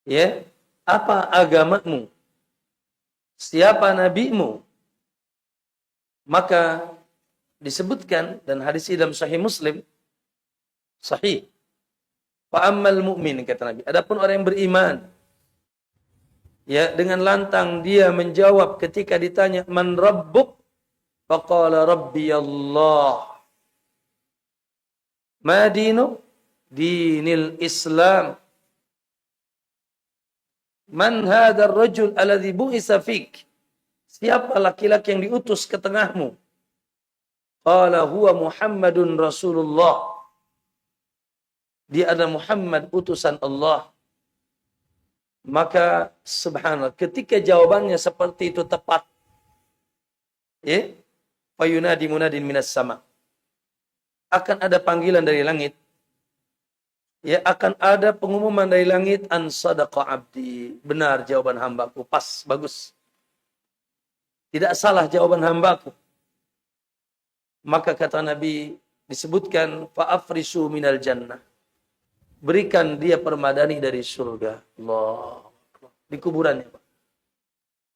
Ya, apa agamamu? Siapa nabimu? Maka disebutkan dan hadis dalam Sahih Muslim, sahih. Fa ammal mu'min kata Nabi. Adapun orang yang beriman, ya dengan lantang dia menjawab ketika ditanya man rabbuk, faqala rabbi Allah. Ma dinu? Dinil Islam. Man hadzal rajul alladhi bu'isa fik? Siapa laki-laki yang diutus ke tengahmu? Qala huwa Muhammadun Rasulullah. Dia adalah Muhammad utusan Allah. Maka subhanallah, ketika jawabannya seperti itu tepat, ya, fayunadi munadin minas sama. Akan ada panggilan dari langit. Ya, akan ada pengumuman dari langit, an sadaqa abdi. Benar jawaban hambaku, pas, bagus. Tidak salah jawaban hambaku. Maka kata Nabi disebutkan fa'afrisu minal jannah. Berikan dia permadani dari surga. Allah. Di kuburannya, Pak.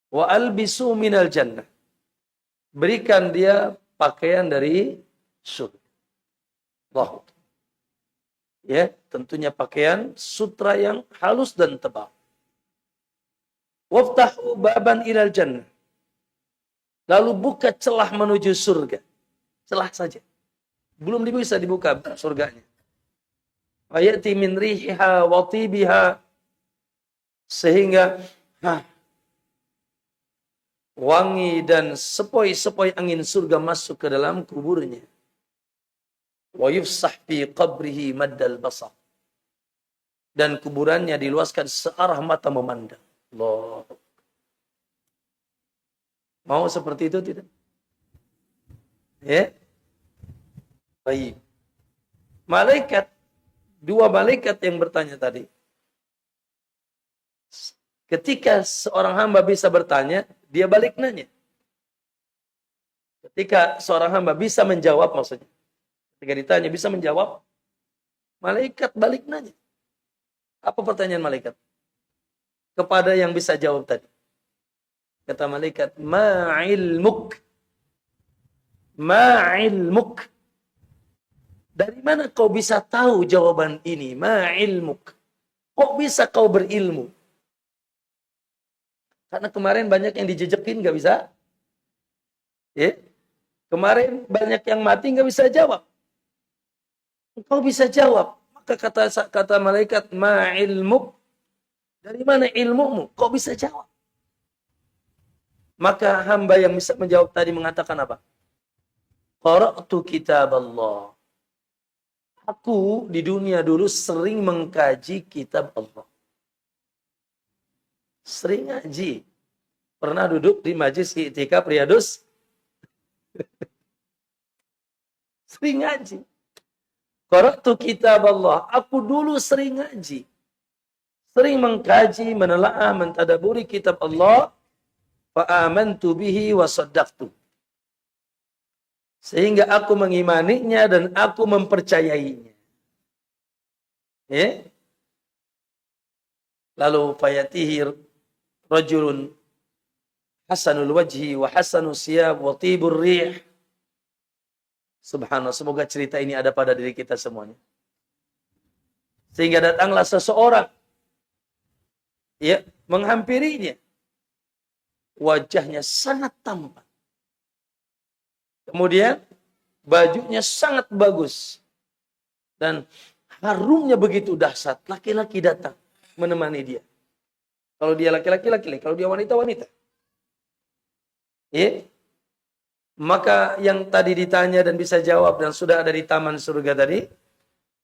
Wa albisu minal jannah. Berikan dia pakaian dari surga. Allah. Ya, tentunya pakaian sutra yang halus dan tebal. Waftahu baban ilal jannah. Lalu buka celah menuju surga. Celah saja. Belum bisa dibuka surganya. Ayati min rihiha wa tibiha. Sehingga wangi dan sepoi-sepoi angin surga masuk ke dalam kuburnya. Wa yufsah fi qabrihi maddal basar. Dan kuburannya diluaskan searah mata memandang. Allah. Mau seperti itu tidak? Ya. Baik. Malaikat, dua malaikat yang bertanya tadi. Ketika seorang hamba bisa bertanya, dia balik nanya. Ketika seorang hamba bisa menjawab maksudnya. Ketika ditanya bisa menjawab, malaikat balik nanya. Apa pertanyaan malaikat? Kepada yang bisa jawab tadi. Kata malaikat, ma'ilmuk. Ma'ilmuk. Dari mana kau bisa tahu jawaban ini? Ma'ilmuk. Kok bisa kau berilmu? Karena kemarin banyak yang dijejekin gak bisa. Ya? Kemarin banyak yang mati gak bisa jawab. Kau bisa jawab. Maka kata malaikat, ma'ilmuk. Dari mana ilmumu? Kau bisa jawab. Maka hamba yang bisa menjawab tadi mengatakan apa? Qara'tu kitab Allah. Aku di dunia dulu sering mengkaji kitab Allah. Sering ngaji. Pernah duduk di majlis i'tikaf Riyadus? Sering ngaji. Qara'tu kitab Allah. Aku dulu sering ngaji. Sering mengkaji, menelaah, mentadaburi kitab Allah. Fa'amantu bihi wa saddaqtu. Sehingga aku mengimaninya dan aku mempercayainya. Ya? Lalu fayatihi rajulun hasanul wajhi wa hasanul siyab wa tibur rih. Subhanallah, semoga cerita ini ada pada diri kita semuanya. Sehingga datanglah seseorang ya, menghampirinya. Wajahnya sangat tampan. Kemudian bajunya sangat bagus. Dan harumnya begitu dahsyat. Laki-laki datang menemani dia. Kalau dia laki-laki, laki-laki. Kalau dia wanita, wanita. Ya. Maka yang tadi ditanya dan bisa jawab dan sudah ada di taman surga tadi.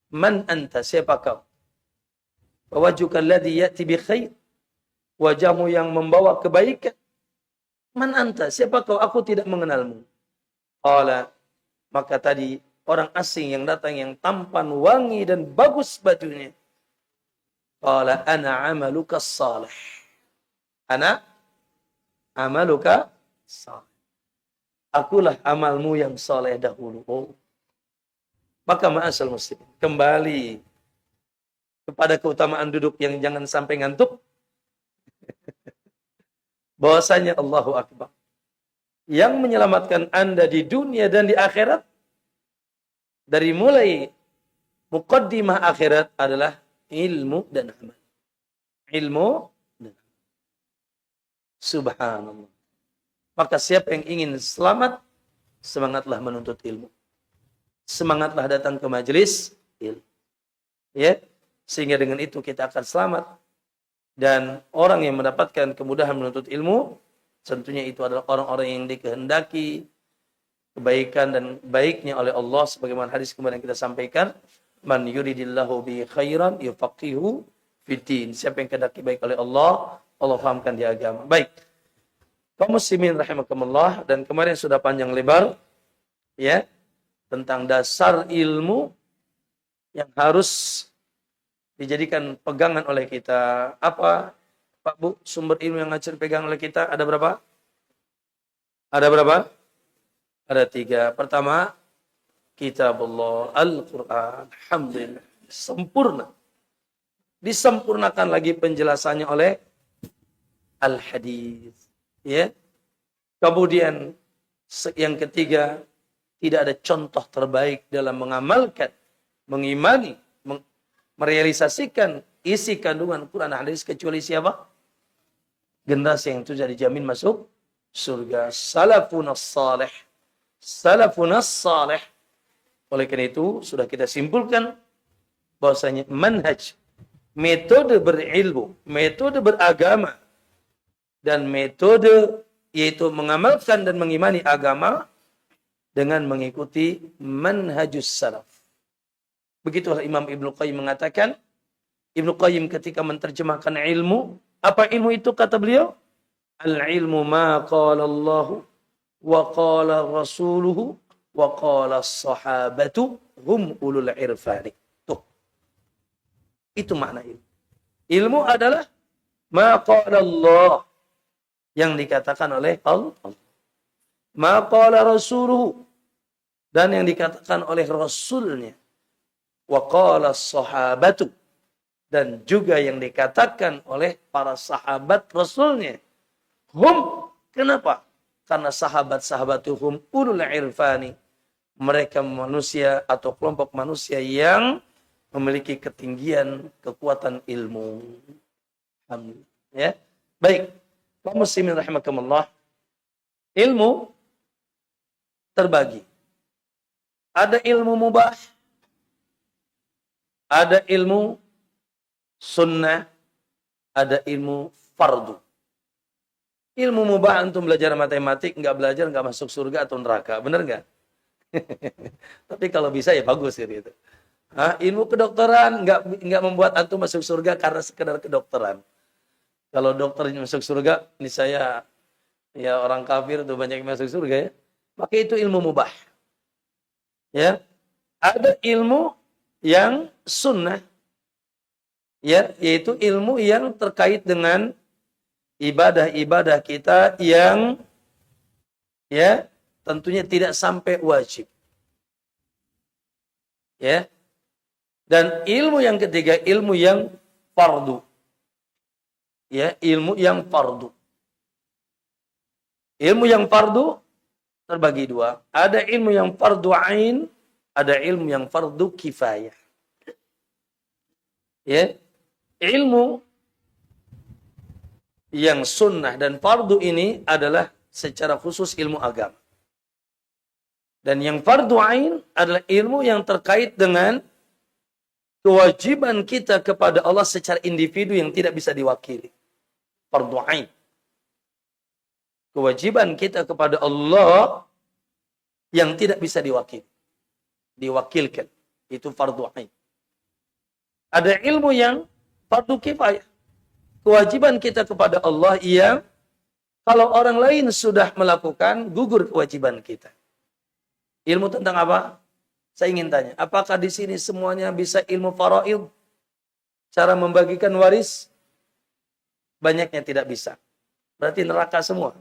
Man anta, siapa kau? Wajuka alladhi ya'ti bi khair. Wajahmu yang membawa kebaikan. Man anta, siapa kau? Aku tidak mengenalmu. Qala, maka tadi orang asing yang datang yang tampan, wangi dan bagus bajunya. Qala ana amaluka salih. Ana amaluka salih. Akulah amalmu yang saleh dahulu. Oh. Maka ma'asal muslim, kembali kepada keutamaan duduk yang jangan sampai ngantuk, bahwasanya Allahu Akbar. Yang menyelamatkan Anda di dunia dan di akhirat, dari mulai muqaddimah akhirat adalah ilmu dan amal. Ilmu dan amal. Subhanallah. Maka siapa yang ingin selamat, semangatlah menuntut ilmu. Semangatlah datang ke majelis ilmu. Ya, sehingga dengan itu kita akan selamat. Dan orang yang mendapatkan kemudahan menuntut ilmu, tentunya itu adalah orang-orang yang dikehendaki kebaikan dan baiknya oleh Allah, sebagaimana hadis kemarin kita sampaikan, man yuridillahu bi khairan yufaqihu fiddin. Siapa yang kehendaki baik oleh Allah, Allah fahamkan di agama. Baik. Kaum muslimin rahimakumullah, dan kemarin sudah panjang lebar ya tentang dasar ilmu yang harus dijadikan pegangan oleh kita. Apa, Pak Bu, sumber ilmu yang harus dipegang oleh kita? Ada berapa? Ada berapa? Ada 3. Pertama, kitabullah, Al-Quran. Alhamdulillah. Sempurna. Disempurnakan lagi penjelasannya oleh Al-Hadis. Ya. Kemudian yang ketiga, tidak ada contoh terbaik dalam mengamalkan, mengimani, merealisasikan isi kandungan Quran dan hadis kecuali siapa? Generasi yang itu jadi jamin masuk surga. Salafunas salih. Salafunas salih. Oleh karena itu sudah kita simpulkan bahwasanya manhaj, metode berilmu, metode beragama, dan metode yaitu mengamalkan dan mengimani agama dengan mengikuti manhajus salaf. Begitulah Imam Ibnu Qayyim mengatakan. Ibnu Qayyim ketika menerjemahkan ilmu, apa ilmu itu kata beliau? Al-ilmu ma qala Allah wa qala rasuluhu wa qala sahabatu hum ulul irfani. Tuh. Itu makna ilmu. Ilmu adalah ma qala Allah, yang dikatakan oleh Allah. Ma qala rasuluhu, dan yang dikatakan oleh rasulnya. Wa qala sahabatu, dan juga yang dikatakan oleh para sahabat rasulnya. Hum, kenapa? Karena sahabat-sahabat itu hum ulul irfani. Mereka manusia atau kelompok manusia yang memiliki ketinggian kekuatan ilmu. Alhamdulillah. Ya. Baik. Kaum muslimin rahimakumullah. Ilmu terbagi. Ada ilmu mubah, ada ilmu sunnah, ada ilmu fardu. Ilmu mubah antum belajar matematik, nggak belajar nggak masuk surga atau neraka, bener nggak? Tapi kalau bisa ya bagus gitu. Ilmu kedokteran nggak membuat antum masuk surga karena sekedar kedokteran. Kalau dokter masuk surga, ini saya ya orang kafir tuh banyak yang masuk surga ya. Maka itu ilmu mubah. Ya, ada ilmu yang sunnah, ya, yaitu ilmu yang terkait dengan ibadah-ibadah kita yang ya tentunya tidak sampai wajib. Ya. Dan ilmu yang ketiga, ilmu yang fardu. Ya, ilmu yang fardu. Ilmu yang fardu terbagi 2. Ada ilmu yang fardu ain, ada ilmu yang fardu kifayah. Ya. Ilmu yang sunnah dan fardu ini adalah secara khusus ilmu agama. Dan yang fardu ain adalah ilmu yang terkait dengan kewajiban kita kepada Allah secara individu yang tidak bisa diwakili. Fardu ain. Kewajiban kita kepada Allah yang tidak bisa diwakili. Diwakilkan. Itu fardu ain. Ada ilmu yang fardu kifayah. Kewajiban kita kepada Allah yang kalau orang lain sudah melakukan, gugur kewajiban kita. Ilmu tentang apa? Saya ingin tanya, apakah di sini semuanya bisa ilmu faraid? Cara membagikan waris? Banyaknya tidak bisa. Berarti neraka semua?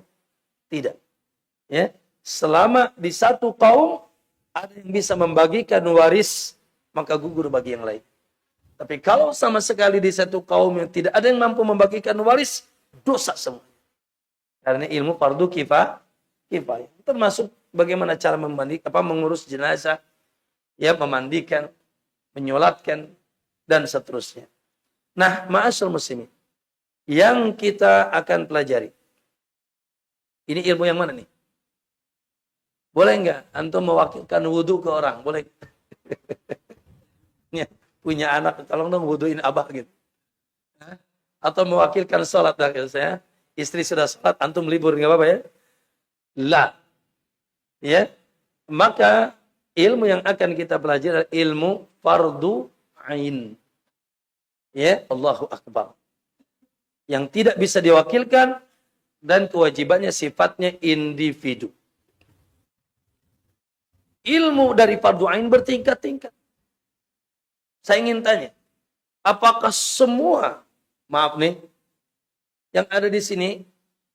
Tidak. Ya, selama di satu kaum ada yang bisa membagikan waris, maka gugur bagi yang lain. Tapi kalau sama sekali di satu kaum yang tidak ada yang mampu membagikan waris, dosa semua. Karena ilmu fardu kifayah. Termasuk bagaimana cara mengurus jenazah, ya, memandikan, menyolatkan, dan seterusnya. Nah, ma'asyarul muslimin, yang kita akan pelajari, ini ilmu yang mana nih? Boleh nggak antum mewakilkan wudhu ke orang? Boleh. Ya, punya anak, tolong dong wudhuin abah gitu. Atau mewakilkan sholat. Saya, istri sudah sholat, antum libur, nggak apa-apa ya? La. Ya. Maka ilmu yang akan kita pelajari adalah ilmu fardu ain. Ya, Allahu Akbar. Yang tidak bisa diwakilkan dan kewajibannya sifatnya individu. Ilmu dari fardu ain bertingkat-tingkat. Saya ingin tanya, apakah semua, maaf nih, yang ada di sini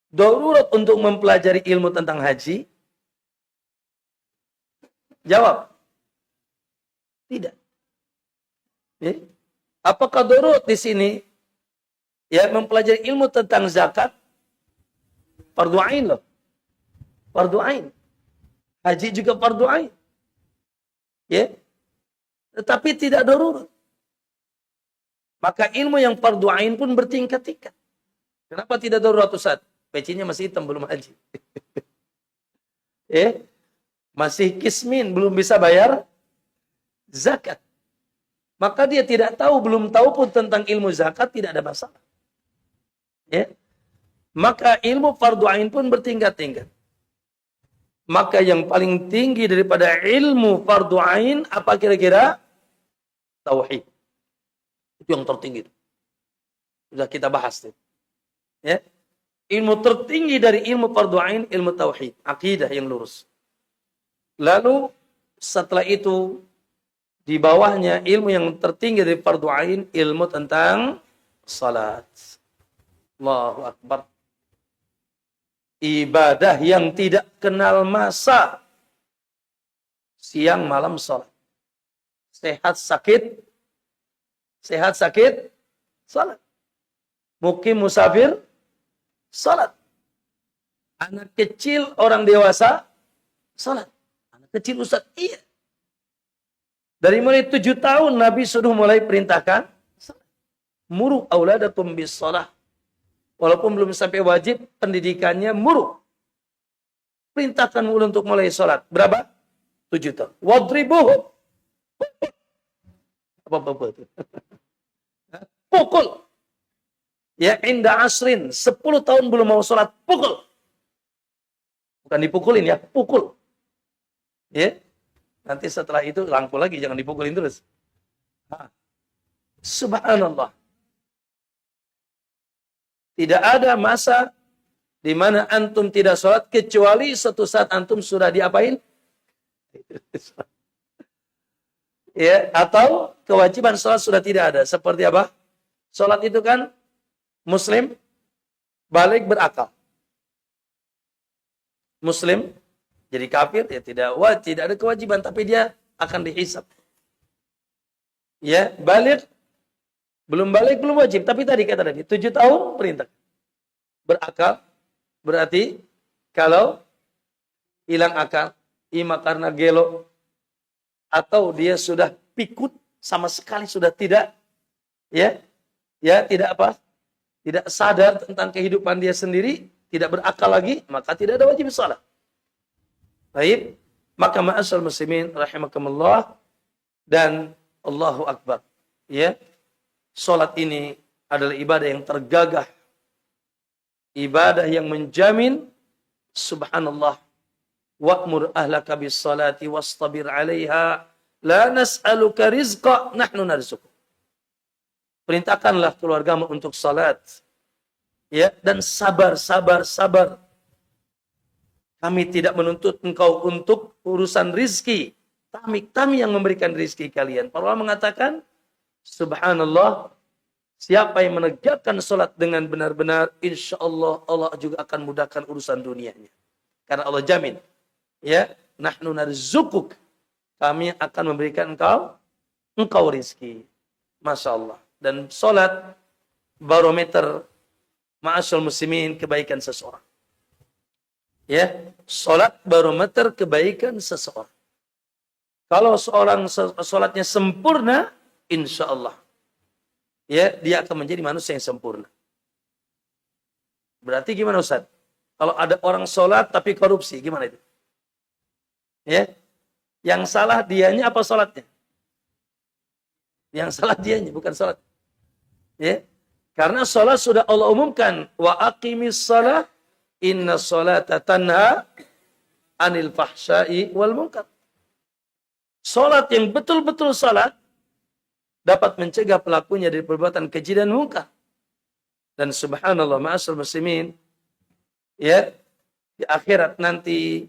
darurat untuk mempelajari ilmu tentang haji? Jawab. Tidak. Ya. Apakah darurat di sini ya mempelajari ilmu tentang zakat? Fardu ain loh. Fardu ain. Haji juga fardu ain. Ya. Tetapi tidak darurat. Maka ilmu yang fardu ain pun bertingkat-tingkat. Kenapa tidak darurat Ustaz? Pecinya masih hitam, belum haji. Masih kismin, belum bisa bayar zakat. Maka dia tidak tahu, belum tahu pun tentang ilmu zakat, tidak ada masalah. Ya. Maka ilmu fardu ain pun bertingkat-tingkat. Maka yang paling tinggi daripada ilmu fardu ain apa kira-kira? Tauhid. Itu yang tertinggi. Sudah kita bahas. Ya. Ilmu tertinggi dari ilmu fardu ain, ilmu tauhid, akidah yang lurus. Lalu setelah itu di bawahnya ilmu yang tertinggi dari fardu ain, ilmu tentang salat. Allahu Akbar. Ibadah yang tidak kenal masa. Siang malam salat. Sehat sakit salat. Mukim musafir salat. Anak kecil, orang dewasa salat. Anak kecil Ustaz, iya. Dari mulai 7 tahun Nabi sudah mulai perintahkan salat. Muru auladakum bis salah. Walaupun belum sampai wajib pendidikannya, muru. Perintahkan mulu untuk mulai salat. Berapa? 7 tahun. Wadribuhu. Apa itu? Pukul. Ya, inda asrin. 10 tahun belum mau salat, pukul. Bukan dipukulin ya, pukul. Ya. Nanti setelah itu rangkul lagi, jangan dipukulin terus. Subhanallah. Tidak ada masa di mana antum tidak sholat kecuali suatu saat antum sudah diapain? Ya, atau kewajiban sholat sudah tidak ada. Seperti apa? Sholat itu kan Muslim balik berakal. Muslim jadi kafir, ya tidak ada kewajiban, tapi dia akan dihisab. Ya, balik, belum wajib, tapi tadi kata tadi 7 tahun perintah. Berakal, berarti kalau hilang akal, ima karena gelo, atau dia sudah pikut sama sekali sudah tidak, tidak sadar tentang kehidupan dia sendiri, tidak berakal lagi, maka tidak ada wajib salat. Baik, maka ma'asyiral muslimin rahimakumullah dan Allahu Akbar. Ya. Salat ini adalah ibadah yang tergagah. Ibadah yang menjamin subhanallah wa'mur ahlaka bis salati wastabir 'alaiha la nas'aluka rizqa nahnu narzuquk. Perintahkanlah keluargamu untuk salat. Ya, dan sabar. Kami tidak menuntut engkau untuk urusan rizki. Kami yang memberikan rizki kalian. Para ulama mengatakan, subhanallah, siapa yang menegakkan salat dengan benar-benar, insya Allah, Allah juga akan mudahkan urusan dunianya. Karena Allah jamin. Ya, nahnu narzukuk. Kami akan memberikan engkau rizki. Masya Allah. Dan sholat barometer ma'asyal muslimin kebaikan seseorang. Ya, sholat barometer kebaikan seseorang. Kalau seorang sholatnya sempurna, insya Allah, ya, dia akan menjadi manusia yang sempurna. Berarti gimana Ustaz? Kalau ada orang sholat tapi korupsi, gimana itu? Ya, yang salah dianya apa sholatnya? Yang salah dianya, bukan sholat. Ya, karena sholat sudah Allah umumkan, wa aqimis shalah, inna sholata tanha anil fahsya'i wal munkar. Sholat yang betul-betul sholat dapat mencegah pelakunya dari perbuatan keji dan munkar. Dan subhanallah, ma'asyiral muslimin, ya, di akhirat nanti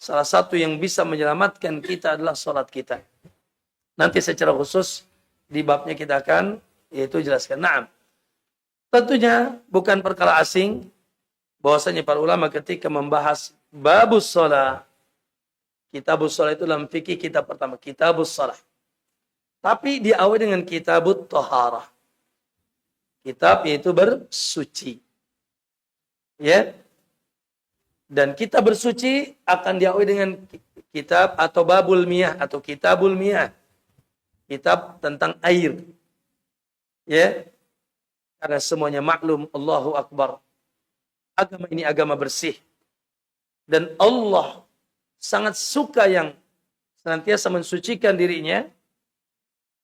salah satu yang bisa menyelamatkan kita adalah sholat kita. Nanti secara khusus di babnya kita akan yaitu jelaskan. Naam. Tentunya bukan perkara asing bahwasanya para ulama ketika membahas babus shalah, kitabus shalah itu dalam fikih kitab pertama, kitabus shalah. Tapi diawali dengan kitabut taharah. Kitab yaitu bersuci. Ya. Dan kita bersuci akan diawali dengan kitab atau babul miyah atau kitabul miyah. Kitab tentang air. Ya. Karena semuanya maklum, Allahu Akbar. Agama ini agama bersih. Dan Allah sangat suka yang senantiasa mensucikan dirinya.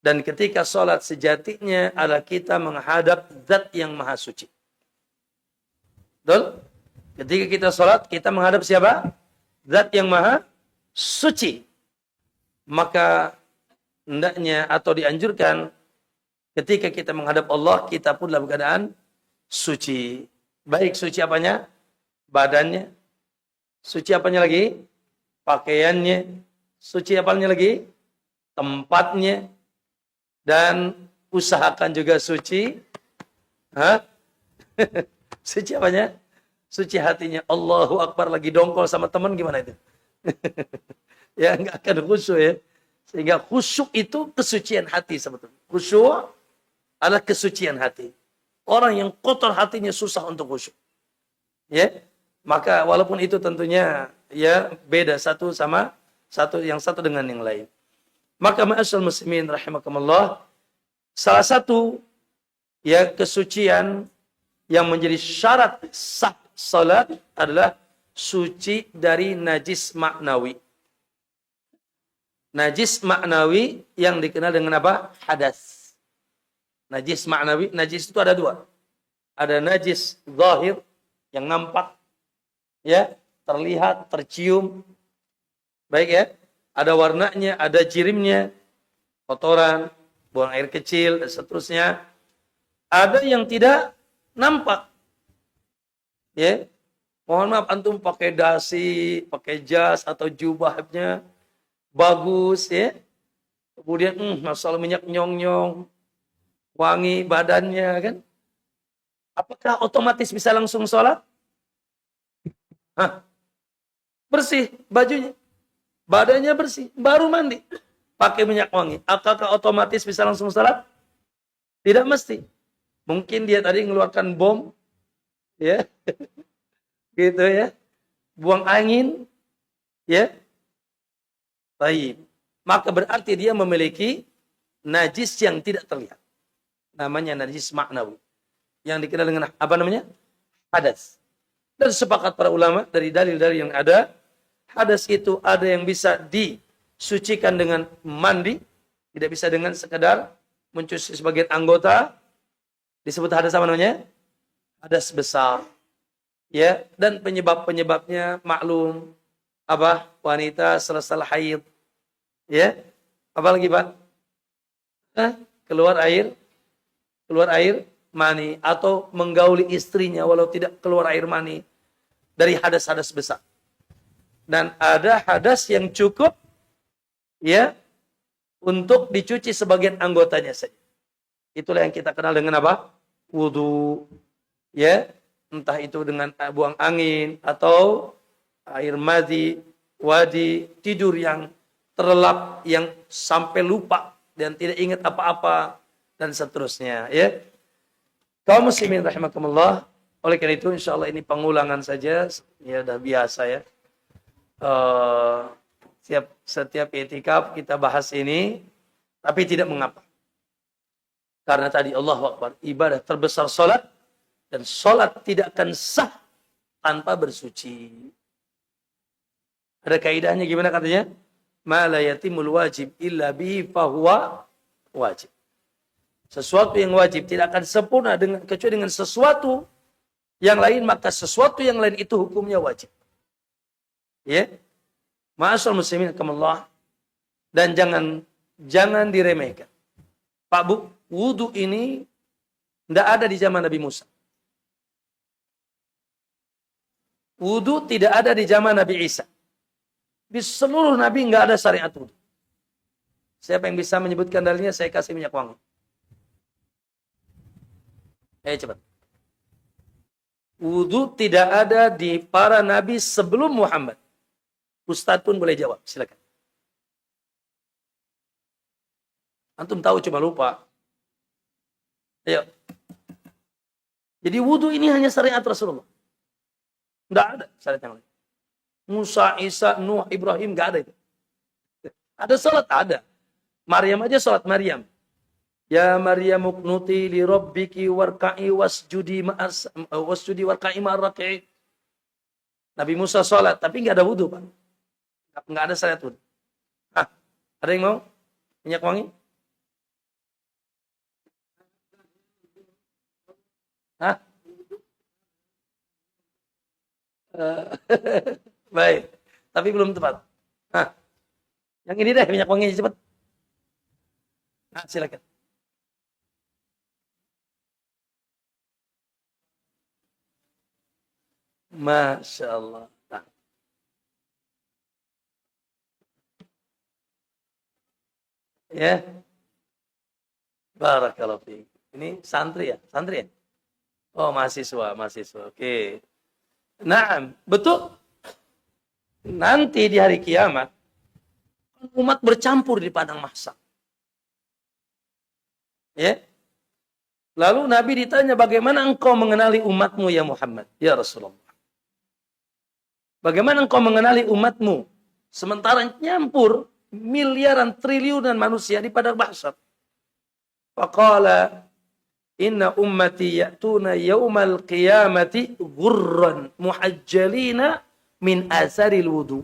Dan ketika sholat sejatinya adalah kita menghadap zat yang maha suci. Betul? Ketika kita sholat, kita menghadap siapa? Zat yang maha suci. Maka hendaknya atau dianjurkan ketika kita menghadap Allah, kita pun dalam keadaan suci. Baik suci apanya? Badannya. Suci apanya lagi? Pakaiannya. Suci apanya lagi? Tempatnya. Dan usahakan juga suci. Suci apanya? Suci hatinya. Allahu Akbar lagi dongkol sama teman gimana itu? Ya nggak akan khusyuk ya. Sehingga khusyuk itu kesucian hati sebetulnya. Khusyuk adalah kesucian hati. Orang yang kotor hatinya susah untuk khusyuk. Ya. Maka walaupun itu tentunya ya beda satu sama satu, yang satu dengan yang lain. Maka ma'asyal muslimin rahimakumullah, salah satu ya kesucian yang menjadi syarat sah salat adalah suci dari najis maknawi. Najis maknawi yang dikenal dengan apa? Hadas. Najis maknawi, najis itu ada dua. Ada najis zahir yang nampak, ya, terlihat, tercium. Baik ya. Ada warnanya, ada jirimnya, kotoran, buang air kecil, dan seterusnya. Ada yang tidak nampak. Ya, mohon maaf antum pakai dasi, pakai jas atau jubahnya bagus, ya. Kemudian masalah minyak nyong-nyong, wangi badannya kan. Apakah otomatis bisa langsung sholat? Bersih bajunya. Badannya bersih, baru mandi, pakai minyak wangi. Apakah otomatis bisa langsung salat? Tidak mesti. Mungkin dia tadi mengeluarkan bom, ya, gitu ya, buang angin, ya. Baik. Maka berarti dia memiliki najis yang tidak terlihat. Namanya najis maknawi. Yang dikenal dengan apa namanya? Hadas. Dan sepakat para ulama dari dalil-dalil yang ada, hadas itu ada yang bisa disucikan dengan mandi, tidak bisa dengan sekedar mencuci sebagian anggota. Disebut hadas apa namanya? Hadas besar. Ya, dan penyebab-penyebabnya maklum. Apa? Wanita selesai haid. Ya. Apa lagi, Pak? Keluar air mani atau menggauli istrinya walau tidak keluar air mani dari hadas-hadas besar. Dan ada hadas yang cukup ya untuk dicuci sebagian anggotanya saja. Itulah yang kita kenal dengan apa? Wudu. Ya, entah itu dengan buang angin atau air madi, wadi, tidur yang terlelap, yang sampai lupa dan tidak ingat apa-apa. dan seterusnya. Ya, kaum muslimin rahimakumullah. Oleh karena itu, insya Allah ini pengulangan saja. Ya, udah biasa ya. Setiap i'tikaf kita bahas ini, tapi tidak mengapa. Karena tadi Allahu Akbar, ibadah terbesar salat, dan salat tidak akan sah tanpa bersuci. Ada kaidahnya gimana katanya? Ma la yatimul wajib illa bihi fahuwa wajib. Sesuatu yang wajib tidak akan sempurna kecuali dengan sesuatu yang lain, maka sesuatu yang lain itu hukumnya wajib. Ya. Ma'asyiral muslimin rahimakumullah, dan jangan diremehkan. Pak Bu, wudu ini tidak ada di zaman Nabi Musa. Wudu tidak ada di zaman Nabi Isa. Di seluruh Nabi nggak ada syariat wudu. Siapa yang bisa menyebutkan dalilnya, saya kasih minyak wangi. Ayo cepat. Wudu tidak ada di para Nabi sebelum Muhammad. Ustadz pun boleh jawab, silakan. Antum tahu cuma lupa. Ayo. Jadi wudu ini hanya syariat Rasulullah. Tidak ada syariat yang lain. Musa, Isa, Nuh, Ibrahim, nggak ada itu. Ada salat, ada. Maryam aja salat Maryam. Ya Maryam uqnuti li rabbiki warka'i wasjudi warka'i ma'arraki'i. Nabi Musa salat, tapi nggak ada wudu, Pak. Nggak ada syariat wudu. Ada yang mau? Minyak wangi? Baik, tapi belum tepat. Yang ini deh, minyak wangi cepat. Silakan. Masya Allah. Ya. Barakallahu fiik. Ini santri ya? Santri ya? Oh, mahasiswa. Oke. Nah, betul. Nanti di hari kiamat, umat bercampur di padang mahsyar. Ya. Lalu Nabi ditanya, bagaimana engkau mengenali umatmu ya Muhammad? Ya Rasulullah. Bagaimana engkau mengenali umatmu? Sementara nyampur miliaran triliunan manusia di padang mahsyar. Faqala inna ummati ya'tuna yaumal qiyamati ghurran muhajjalina min asaril wudu.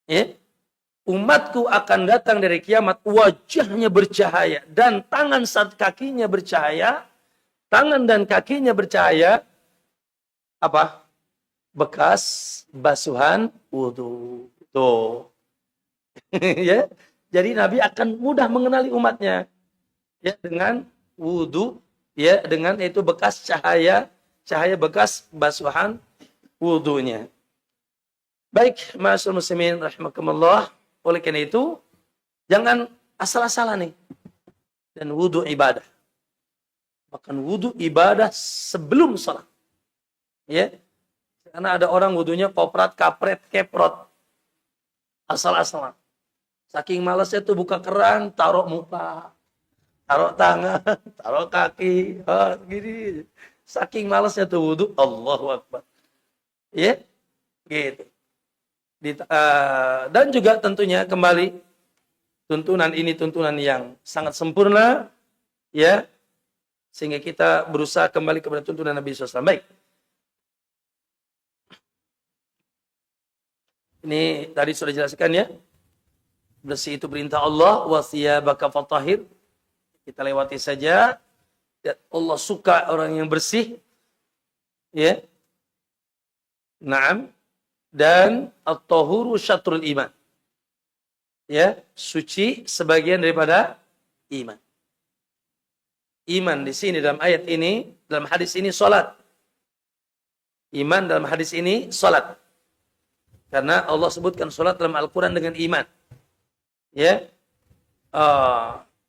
Ya. Umatku akan datang dari kiamat, wajahnya bercahaya dan tangan kakinya bercahaya. Tangan dan kakinya bercahaya. Apa? Bekas basuhan wudu. Tuh. Ya. Jadi Nabi akan mudah mengenali umatnya. Ya, dengan wudu, ya, dengan itu bekas cahaya bekas basuhan wudunya. Baik, ma'asyiral muslimin rahimakumullah. Oleh karena itu, jangan asal-asalan nih. Dan wudu ibadah. Bahkan wudu ibadah sebelum salat. Ya. Karena ada orang wudunya koprat, kapret, keprot. Asal-asalan. Saking malasnya tuh buka keran, taruh muka, taruh tangan, taruh kaki, gini. Saking malasnya tuh wudu, Allahu Akbar. Ya, gitu. Dan juga tentunya kembali tuntunan ini tuntunan yang sangat sempurna, ya, sehingga kita berusaha kembali kepada tuntunan Nabi SAW. Baik. Ini tadi sudah dijelaskan ya. Bersih itu perintah Allah, wasiyabaka fatahhir. Kita lewati saja. Allah suka orang yang bersih. Ya. Naam. Dan at-tahuru syatrul iman. Ya, suci sebagian daripada iman. Iman di sini dalam ayat ini, dalam hadis ini salat. Iman dalam hadis ini salat. Karena Allah sebutkan salat dalam Al-Qur'an dengan iman. Ya.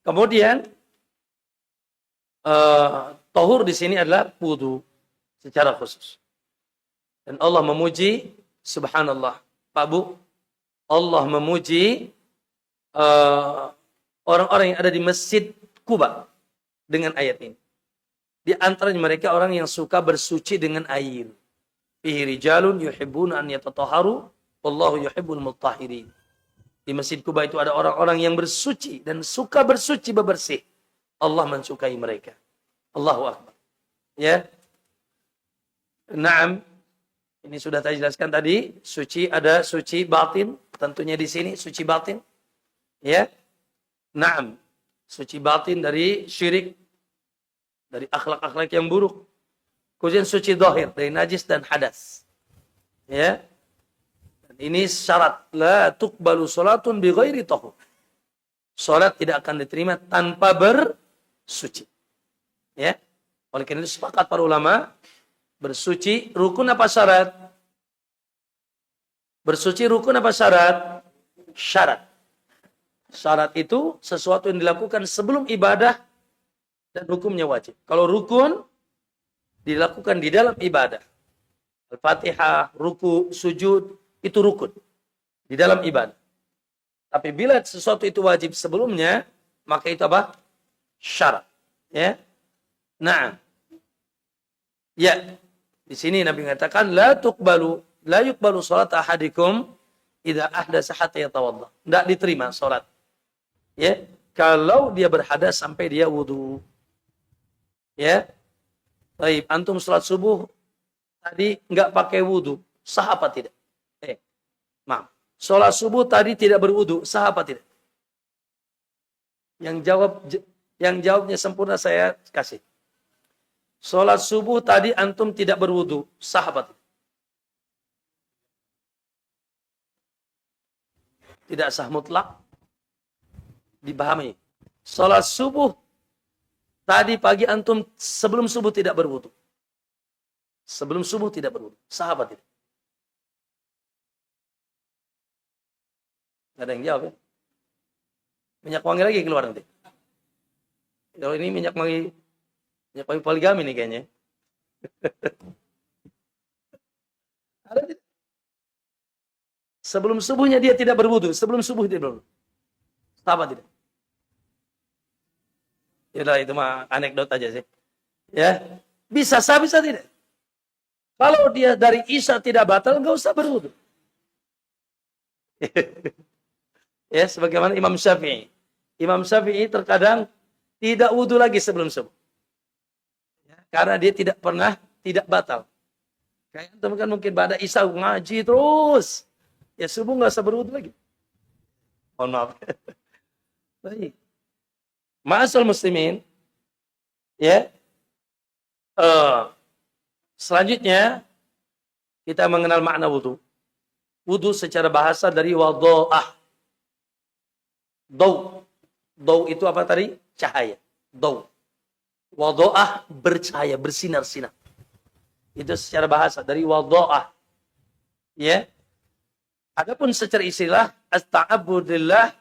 Kemudian tahur di sini adalah wudu secara khusus. Dan Allah memuji, subhanallah, Pak Bu, Allah memuji orang-orang yang ada di Masjid Kuba dengan ayat ini. Di antaranya mereka orang yang suka bersuci dengan air. Fihi rijalun yuhibbuna an yatatahharu wallahu yuhibbul mutahhirin. Di Masjid Kuba itu ada orang-orang yang bersuci dan suka bersuci bebersih. Allah mensukai mereka. Allahu Akbar. Ya. Naam. Ini sudah saya jelaskan tadi. Suci ada suci batin. Tentunya di sini suci batin. Ya. Naam. Suci batin dari syirik. Dari akhlak-akhlak yang buruk. Kemudian suci zahir. Dari najis dan hadas. Ya. Ini syarat. La tuqbalu salatun bi ghairi tahur. Salat tidak akan diterima tanpa bersuci. Ya. Oleh karena itu sepakat para ulama. Bersuci rukun apa syarat? Bersuci rukun apa syarat? Syarat. Syarat itu sesuatu yang dilakukan sebelum ibadah dan hukumnya wajib. Kalau rukun dilakukan di dalam ibadah. Al-Fatihah, ruku, sujud, itu rukun di dalam ibadah. Tapi bila sesuatu itu wajib sebelumnya, maka itu apa? Syarat. Ya. Nah. Ya. Di sini Nabi mengatakan la yuqbalu salat ahadikum idza ahdatsa hatta yatawadda. Enggak diterima salat. Ya. Kalau dia berhadas sampai dia wudu. Ya. Baik, antum salat subuh tadi enggak pakai wudu, sah apa tidak? Maaf. Sholat subuh tadi tidak berwudu, sah apa tidak? Yang jawabnya sempurna saya kasih. Sholat subuh tadi antum tidak berwudu, sah apa tidak? Tidak sah mutlak. Dipahami. Sholat subuh tadi pagi antum sebelum subuh tidak berwudu. Sebelum subuh tidak berwudu, sah apa tidak? Nggak ada yang jawab ya? Minyak wangi lagi keluar nanti. Kalau ini minyak wangi poligami nih kayaknya. Sebelum subuhnya dia tidak berwudu. Sebelum subuh dia berwudu. Apa tidak? Ya itu mah anekdot aja sih. Ya, bisa sah bisa tidak. Kalau dia dari Isya tidak batal, nggak usah berwudu. Ya, sebagaimana Imam Syafi'i. Imam Syafi'i terkadang tidak wudu lagi sebelum subuh. Ya, karena dia tidak pernah tidak batal. Kayak teman kan mungkin pada Isya ngaji terus. Ya subuh nggak usah berwudu lagi. Mohon maaf. Baik. Ma'asal muslimin. Ya. Selanjutnya kita mengenal makna wudu. Wudu secara bahasa dari wadha'ah. Daw itu apa tadi? Cahaya. Daw. Wadha'ah bercahaya, bersinar-sinar. Itu secara bahasa dari wadha'ah. Ya. Adapun secara istilah asta'abudillah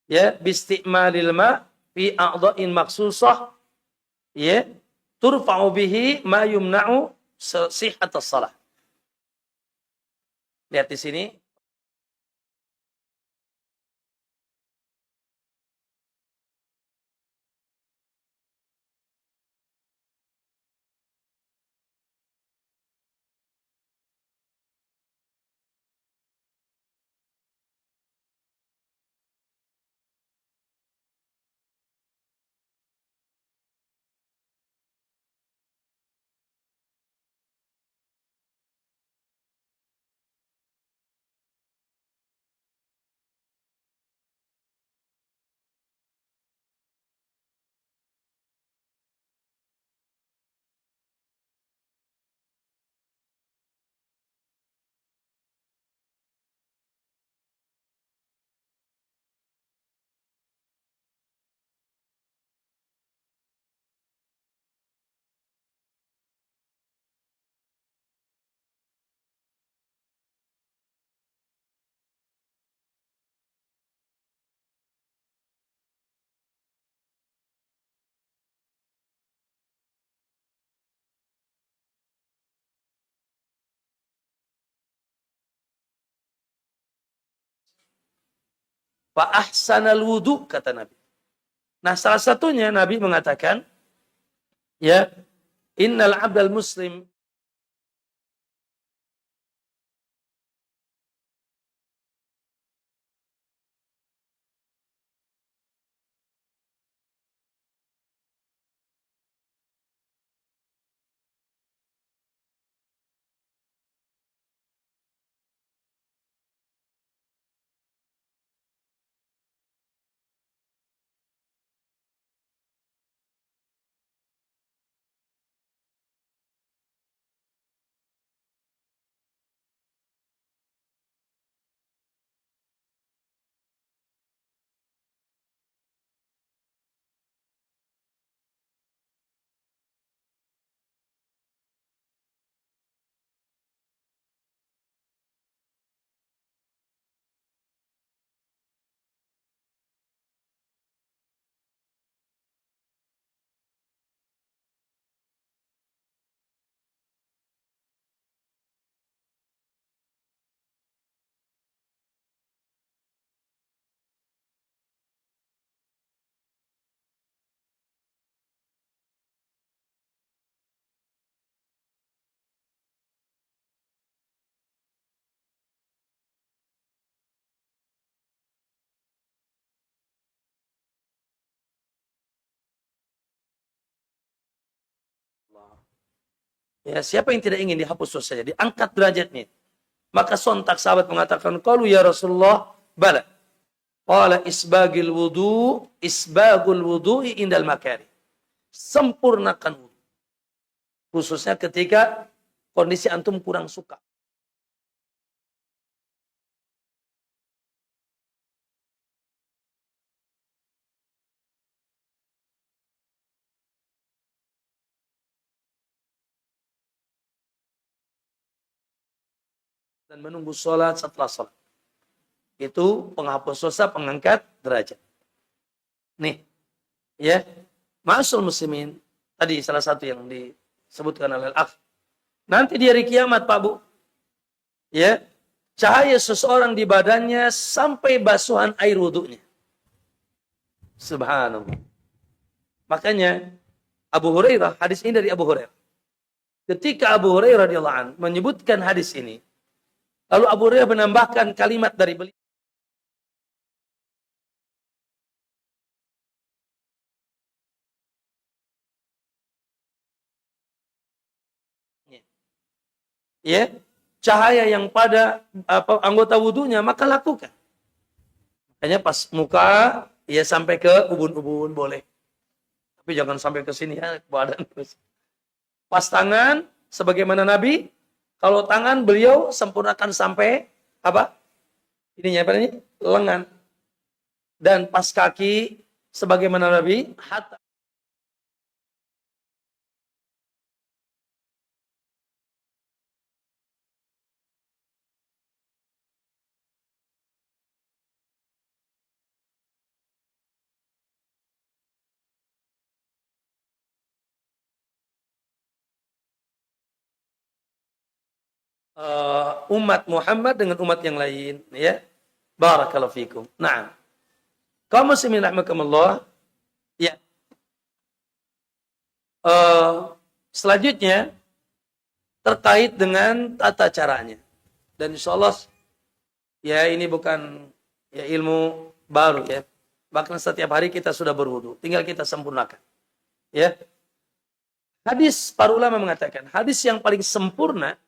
ya bisti'malil ma fi a'dha'in maksusah ya turfa'u bihi ma yumna'u sihhatas shalah. Lihat di sini Fa ahsanal wudu, kata Nabi. Nah, salah satunya Nabi mengatakan, ya, innal abdal muslim ya, siapa yang tidak ingin dihapus dosanya, diangkat derajatnya. Maka sontak sahabat mengatakan, qalu ya Rasulullah, bala. Qala isbagul wudu'i indal makari. Sempurnakan wudu. Khususnya ketika kondisi antum kurang suka. Dan menunggu sholat setelah sholat. Itu penghapus dosa, pengangkat derajat. Nih, ya, ma'asyarul muslimin, tadi salah satu yang disebutkan oleh al-akh. Nanti di hari kiamat, Pak Bu, ya, cahaya seseorang di badannya sampai basuhan air wudunya. Subhanallah. Makanya Abu Hurairah, hadis ini dari Abu Hurairah. Ketika Abu Hurairah radhiyallahu anhu menyebutkan hadis ini, lalu Abu Hurairah menambahkan kalimat dari beliau. Ya, cahaya yang pada anggota wudunya, maka lakukan. Makanya pas muka, ya sampai ke ubun-ubun boleh. Tapi jangan sampai ke sini ya, badan terus. Pas tangan, sebagaimana Nabi, kalau tangan beliau sempurnakan sampai apa? Ininya apa ini? Lengan. Dan pas kaki, sebagaimana Nabi, hatta. Umat Muhammad dengan umat yang lain, ya. Barakallahu fikum. Nah, kaum muslimin rahimakumullah, ya. Selanjutnya terkait dengan tata caranya. Dan insya Allah, ya, ini bukan ya ilmu baru ya. Bahkan setiap hari kita sudah berwudu, tinggal kita sempurnakan. Ya. Hadis para ulama mengatakan, hadis yang paling sempurna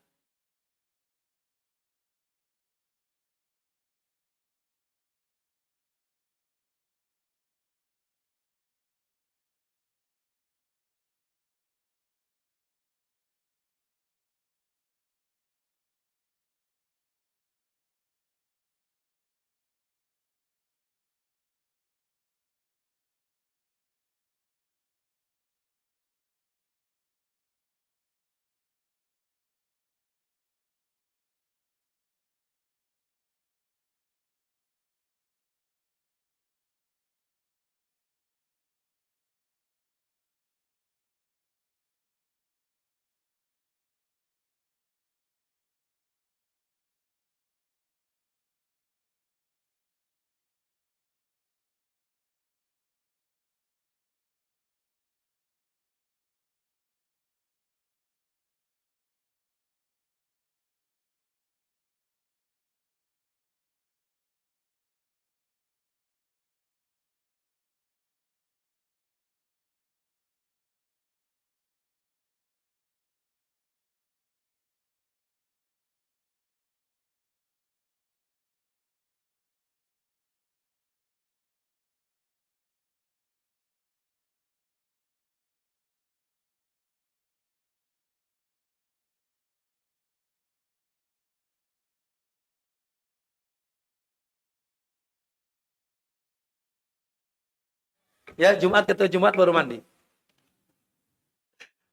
Ya, Jumat ketemu Jumat baru mandi.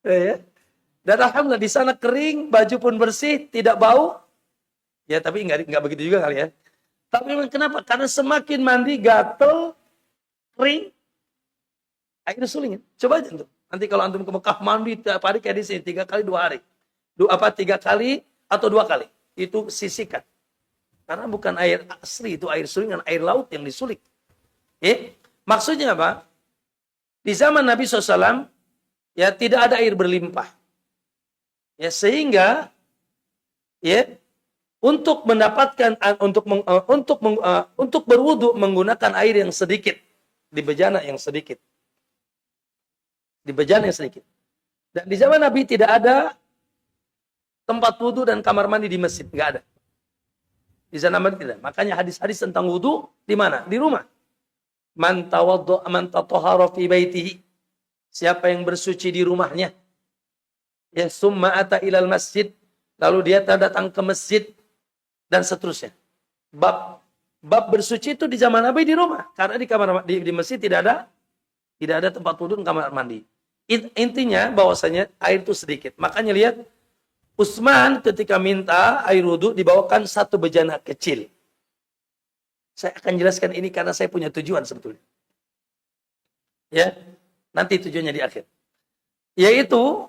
Ya. Dan alhamdulillah di sana kering, baju pun bersih, tidak bau. Ya, tapi nggak begitu juga kali ya. Tapi memang kenapa? Karena semakin mandi gatel, kering, akhirnya suling. Coba aja tuh. Nanti kalau antum ke Mekah mandi tiap hari kayak di sini 3 kali 2 hari. 3 kali atau 2 kali. Itu sisihkan. Karena bukan air asli, itu air sulingan, air laut yang disulik. Maksudnya apa? Di zaman Nabi SAW, ya tidak ada air berlimpah. Ya sehingga, ya untuk mendapatkan untuk berwudu menggunakan air yang sedikit di bejana yang sedikit. Di bejana yang sedikit. Dan di zaman Nabi tidak ada tempat wudu dan kamar mandi di masjid, nggak ada. Di zaman Nabi tidak. Makanya hadis-hadis tentang wudu di mana? Di rumah. Man tawaddo man tatahhara fi baitihi. Siapa yang bersuci di rumahnya? Ya summa ata ilal masjid, lalu dia datang ke masjid dan seterusnya. Bab bersuci itu di zaman Nabi di rumah, karena di masjid tidak ada tempat wudu dan kamar mandi. Intinya bahwasanya air itu sedikit. Makanya lihat Utsman ketika minta air wudu dibawakan 1 bejana kecil. Saya akan jelaskan ini karena saya punya tujuan sebetulnya. Ya, nanti tujuannya di akhir. Yaitu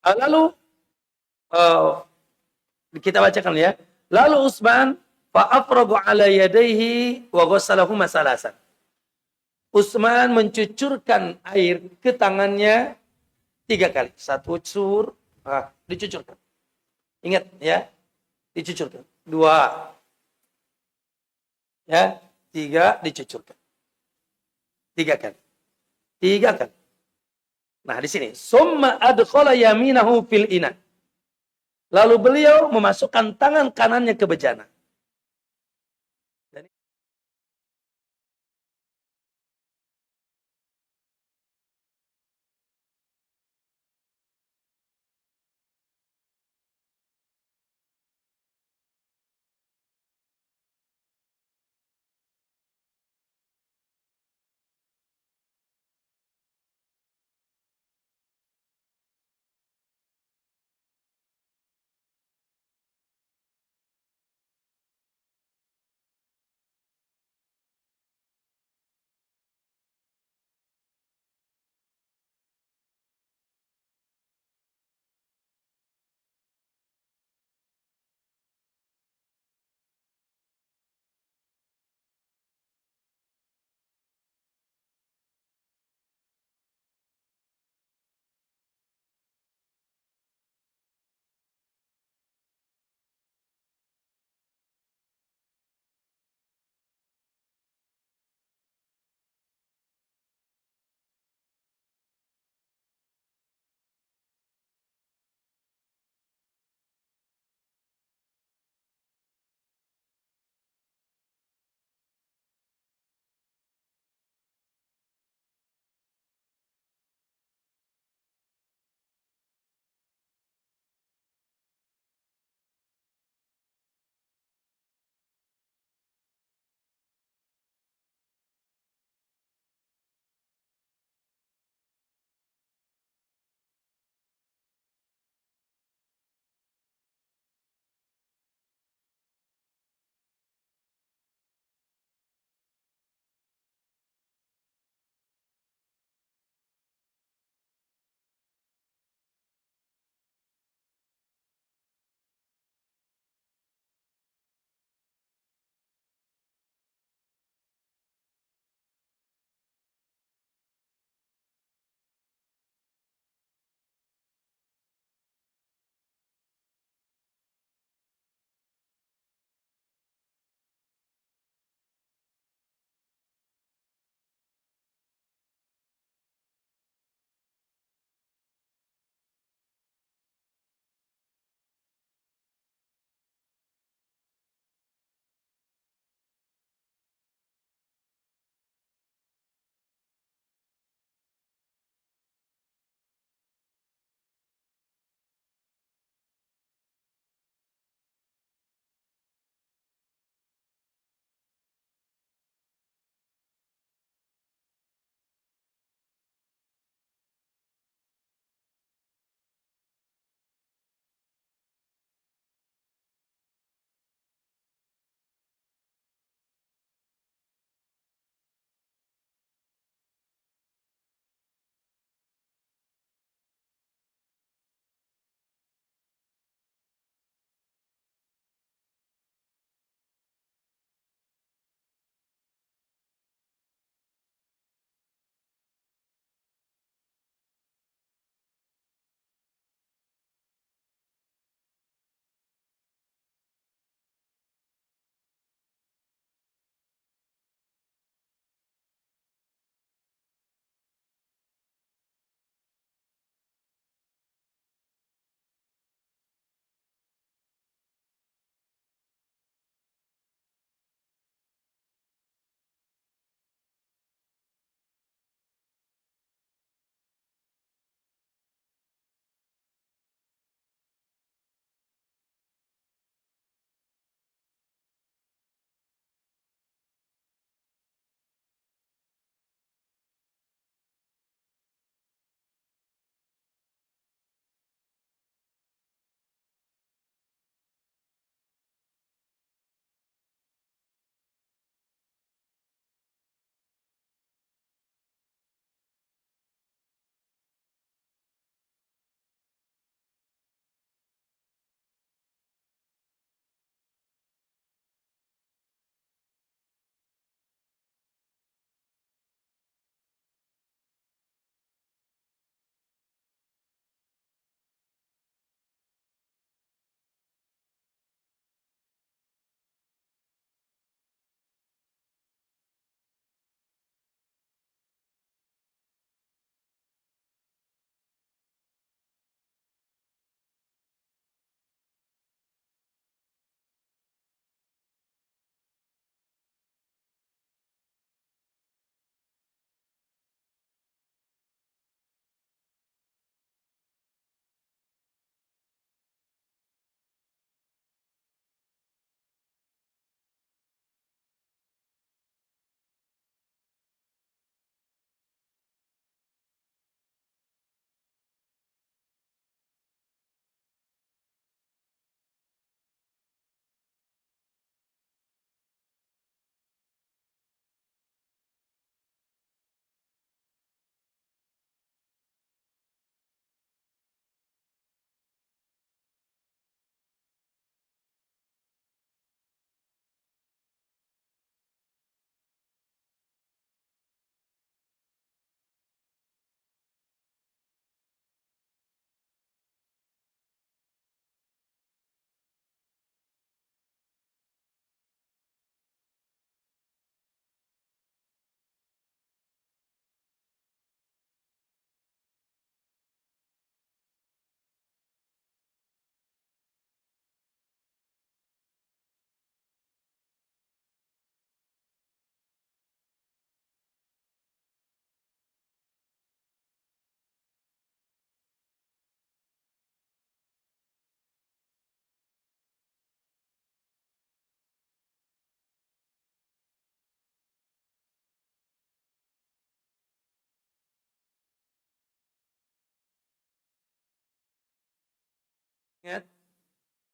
lalu kita bacakan ya. Lalu Utsman fa'afragu ala yadayhi wa ghassalahuma salasan. Utsman mencucurkan air ke tangannya 3 kali. 1 cur, dicucurkan. Ingat ya, dicucurkan. 2, ya, 3 dicucurkan. 3 kali. 3 kali. Nah, di sini, summa adkhala yaminahu fil ina. Lalu beliau memasukkan tangan kanannya ke bejana.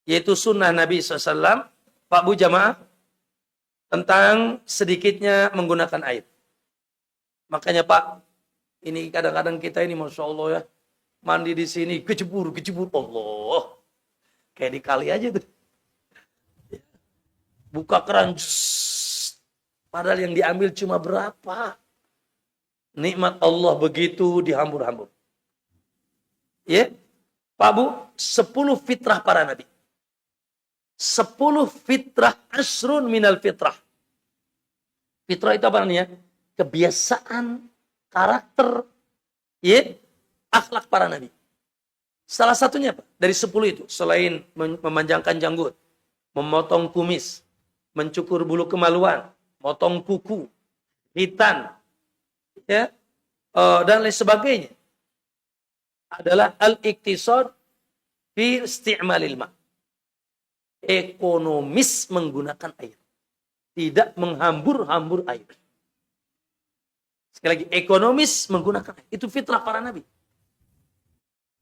yaitu sunnah Nabi SAW, Pak Bu jamaah, tentang sedikitnya menggunakan air. Makanya Pak, ini kadang-kadang kita ini Masya Allah ya, mandi di sini, kecebur, Allah. Kayak di kali aja tuh. Buka keran, padahal yang diambil cuma berapa. Nikmat Allah begitu dihambur-hambur. Ya, Pak Bu, 10 fitrah para nabi. 10 fitrah, asrun minal fitrah. Fitrah itu apa namanya? Kebiasaan, karakter, ya, akhlak para nabi. Salah satunya apa? Dari 10 itu, selain memanjangkan janggut, memotong kumis, mencukur bulu kemaluan, motong kuku, hitan, ya, dan lain sebagainya, adalah al-iktisad fi isti'malil ma'. Ekonomis menggunakan air. Tidak menghambur-hambur air. Sekali lagi, ekonomis menggunakan air. Itu fitrah para nabi.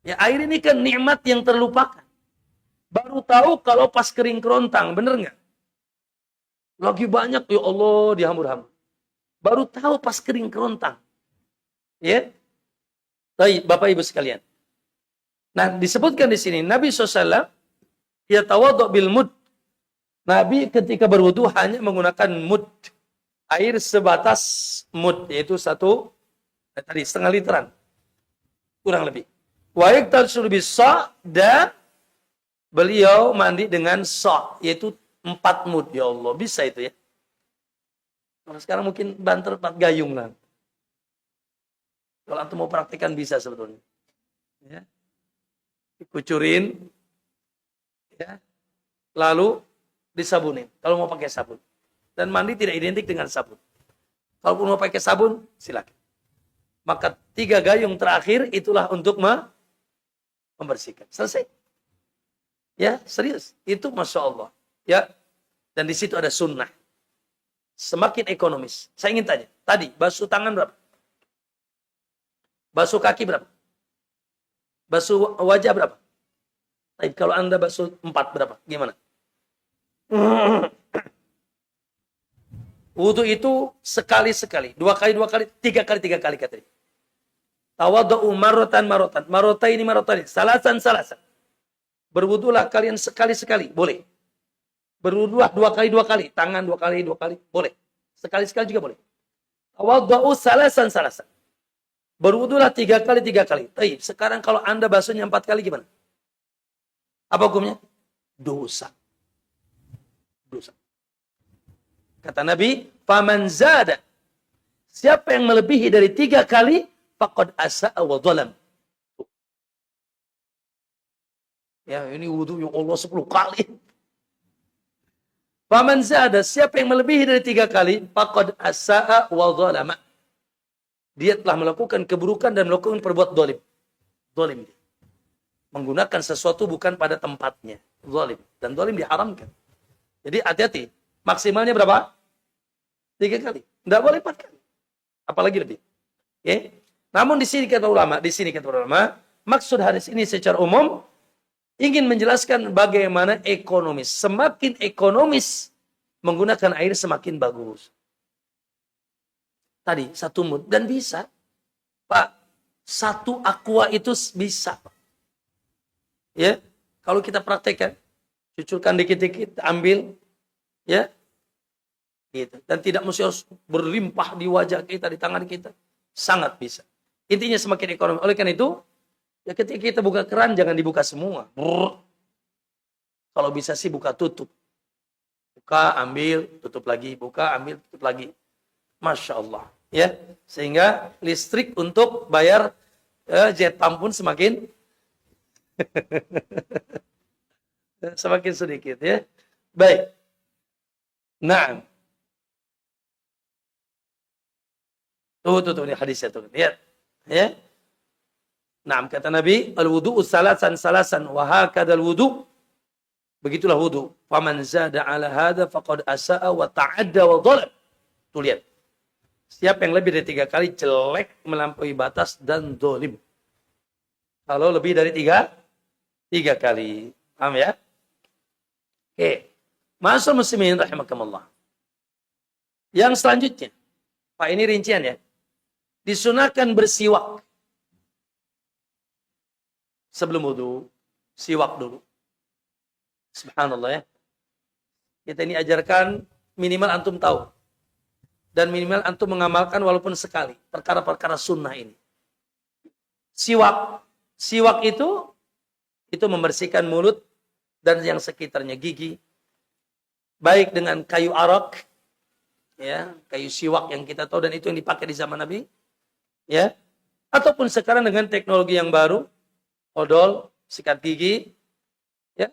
Ya, air ini kan nikmat yang terlupakan. Baru tahu kalau pas kering kerontang, bener nggak? Lagi banyak, ya Allah, dihambur-hambur. Baru tahu pas kering kerontang. Ya, baik, Bapak Ibu sekalian. Nah, disebutkan di sini Nabi SAW ya tawadhu bil mud. Nabi ketika berwudu hanya menggunakan mud, air sebatas mud, yaitu setengah literan, kurang lebih. Wa yaktasul bis-sa', dan beliau mandi dengan sa', yaitu 4 mud. Ya Allah, bisa itu ya. Kalau sekarang mungkin banter 4 gayung lah. Kalau antum mau praktikkan bisa sebetulnya. Ya. Dikucurin, ya, lalu disabunin. Kalau mau pakai sabun. Dan mandi tidak identik dengan sabun. Kalau mau pakai sabun, silakan. Maka 3 gayung terakhir itulah untuk membersihkan. Selesai. Ya, serius. Itu Masya Allah. Ya. Dan di situ ada sunnah. Semakin ekonomis. Saya ingin tanya. Tadi, basuh tangan berapa? Basuh kaki berapa? Basuh wajah berapa? Tapi kalau Anda basuh 4 berapa? Gimana? Wudu itu sekali-sekali, 2 kali, 2 kali, 3 kali, 3 kali katanya. Tawadhu marratan. Marrataini. Salasan. Berwudulah kalian sekali-sekali, boleh. Berwudulah 2 kali, 2 kali, tangan 2 kali, 2 kali, boleh. Sekali-sekali juga boleh. Tawadhu salasan. Berwudulah 3 kali, 3 kali. Baik, sekarang kalau Anda basuhnya 4 kali gimana? Apa hukumnya? Dosa. Kata Nabi, faman zada, siapa yang melebihi dari 3 kali, faqad asa'a wa dhalam. Ya, ini wudu ya Allah 10 kali. Faman zada, siapa yang melebihi dari 3 kali, faqad asa'a wa dhalama. Dia telah melakukan keburukan dan melakukan perbuatan zalim. Zalim. Menggunakan sesuatu bukan pada tempatnya. Zalim. Dan zalim diharamkan. Jadi hati-hati. Maksimalnya berapa? 3 kali. Tidak boleh 4 kali. Apalagi lebih. Okay? Namun di sini kata ulama, maksud hadis ini secara umum ingin menjelaskan bagaimana ekonomis. Semakin ekonomis menggunakan air semakin bagus. Tadi 1 mud dan bisa. Pak, 1 aqua itu bisa. Ya, kalau kita praktekkan, cucurkan dikit-dikit, ambil, ya, gitu. Dan tidak mesti harus berlimpah di wajah kita, di tangan kita, sangat bisa. Intinya semakin ekonomi. Oleh karena itu, ya ketika kita buka keran jangan dibuka semua. Kalau bisa sih buka tutup, buka ambil tutup lagi, buka ambil tutup lagi. Masya Allah, ya, sehingga listrik untuk bayar jet pump pun semakin semakin sedikit, ya. Baik. Nah, tuh ini hadisnya tuh, lihat, ya. Nah, kata Nabi, al-wudu'u salasan wa hakadal wudu'. Begitulah wudu. Faman zada ala hadha faqad asa'a wa ta'adda wa dhalam. Tuh lihat. Siapa yang lebih dari 3 kali jelek, melampaui batas dan zalim. Kalau lebih dari 3 kali. Paham ya? Oke. Ma'asyiral muslimin rahimakumullah. Yang selanjutnya, Pak, ini rincian ya. Disunahkan bersiwak sebelum wudu, siwak dulu. Subhanallah ya. Kita ini ajarkan minimal antum tahu. Dan minimal antum mengamalkan walaupun sekali. Perkara-perkara sunnah ini. Siwak. Siwak itu membersihkan mulut dan yang sekitarnya, gigi. Baik dengan kayu arak, ya, kayu siwak yang kita tahu dan itu yang dipakai di zaman Nabi. Ya. Ataupun sekarang dengan teknologi yang baru, odol, sikat gigi, ya.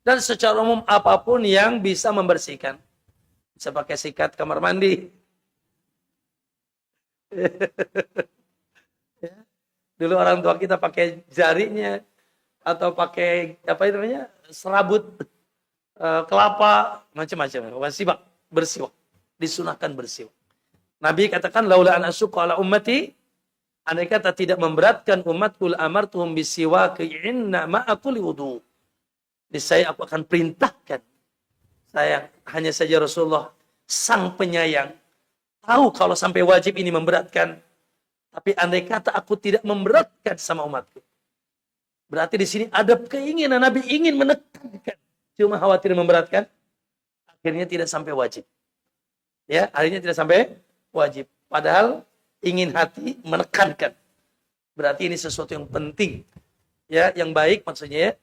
Dan secara umum apapun yang bisa membersihkan. Bisa pakai sikat kamar mandi. Ya. Dulu orang tua kita pakai jarinya atau pakai apa itu namanya? Serabut kelapa, macam-macam. Siwak, bersiwak. Disunahkan bersiwak. Nabi katakan laula an asyqa ala ummati, andai kata tidak memberatkan umatku amartuhum bisiwaki inna ma'a kulli wudu. Saya aku akan perintahkan. Sayang, hanya saja Rasulullah sang penyayang tahu kalau sampai wajib ini memberatkan. Tapi andai kata aku tidak memberatkan sama umatku. Berarti di sini ada keinginan Nabi ingin menekankan. Cuma khawatir memberatkan. Akhirnya tidak sampai wajib. Ya, akhirnya tidak sampai wajib. Padahal ingin hati menekankan. Berarti ini sesuatu yang penting. Ya, yang baik maksudnya ya,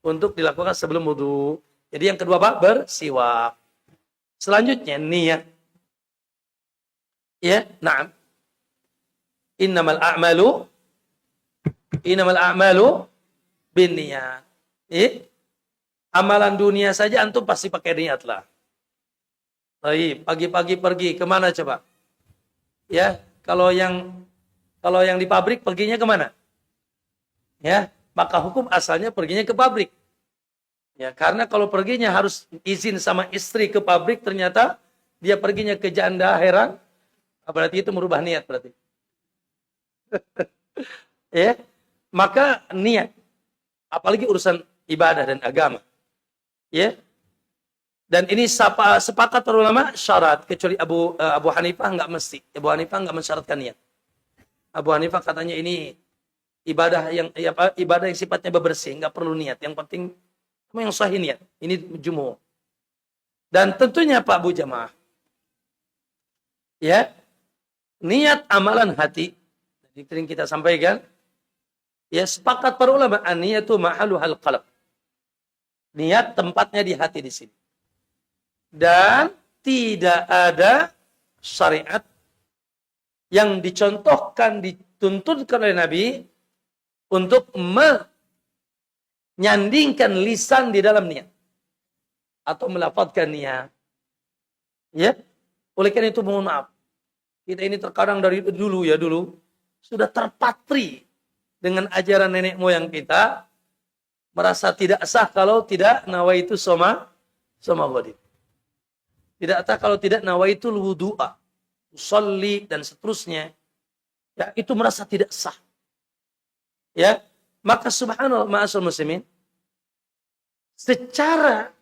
untuk dilakukan sebelum wudu. Jadi yang kedua Pak, bersiwak. Selanjutnya niat. Ya, na'am. Innamal a'malu binniyat. Amalan dunia saja antum pasti pakai niat lah. Baik, pagi-pagi pergi kemana coba? Ya, kalau yang di pabrik perginya kemana? Ya, maka hukum asalnya perginya ke pabrik. Ya, karena kalau perginya harus izin sama istri ke pabrik, ternyata dia perginya ke janda, heran. Berarti itu merubah niat berarti. Ya, maka niat, apalagi urusan ibadah dan agama. Ya. Dan ini sepakat para ulama syarat, kecuali Abu Hanifah enggak mesti. Abu Hanifah enggak mensyaratkan niat. Abu Hanifah katanya ini ibadah yang sifatnya bebersih, enggak perlu niat. Yang penting yang sahih niat. Ini jumhur. Dan tentunya Pak Bu Jamaah, ya, niat amalan hati. Jadi sering kita sampaikan, ya sepakat para ulama, an-niyatu mahaluhal qalb. Niat tempatnya di hati di sini. Dan tidak ada syariat yang dicontohkan, dituntunkan oleh Nabi untuk menyandingkan lisan di dalam niat. Atau melafadzkan niat. Ya. Oleh karena itu mohon maaf. Kita ini terkadang dari dulu sudah terpatri dengan ajaran nenek moyang kita, merasa tidak sah kalau tidak nawaitu soma ghadib. Tidak sah kalau tidak nawaitu wudu'a, usolli dan seterusnya. Ya, itu merasa tidak sah. Ya, maka subhanallah ma'asyiral muslimin, secara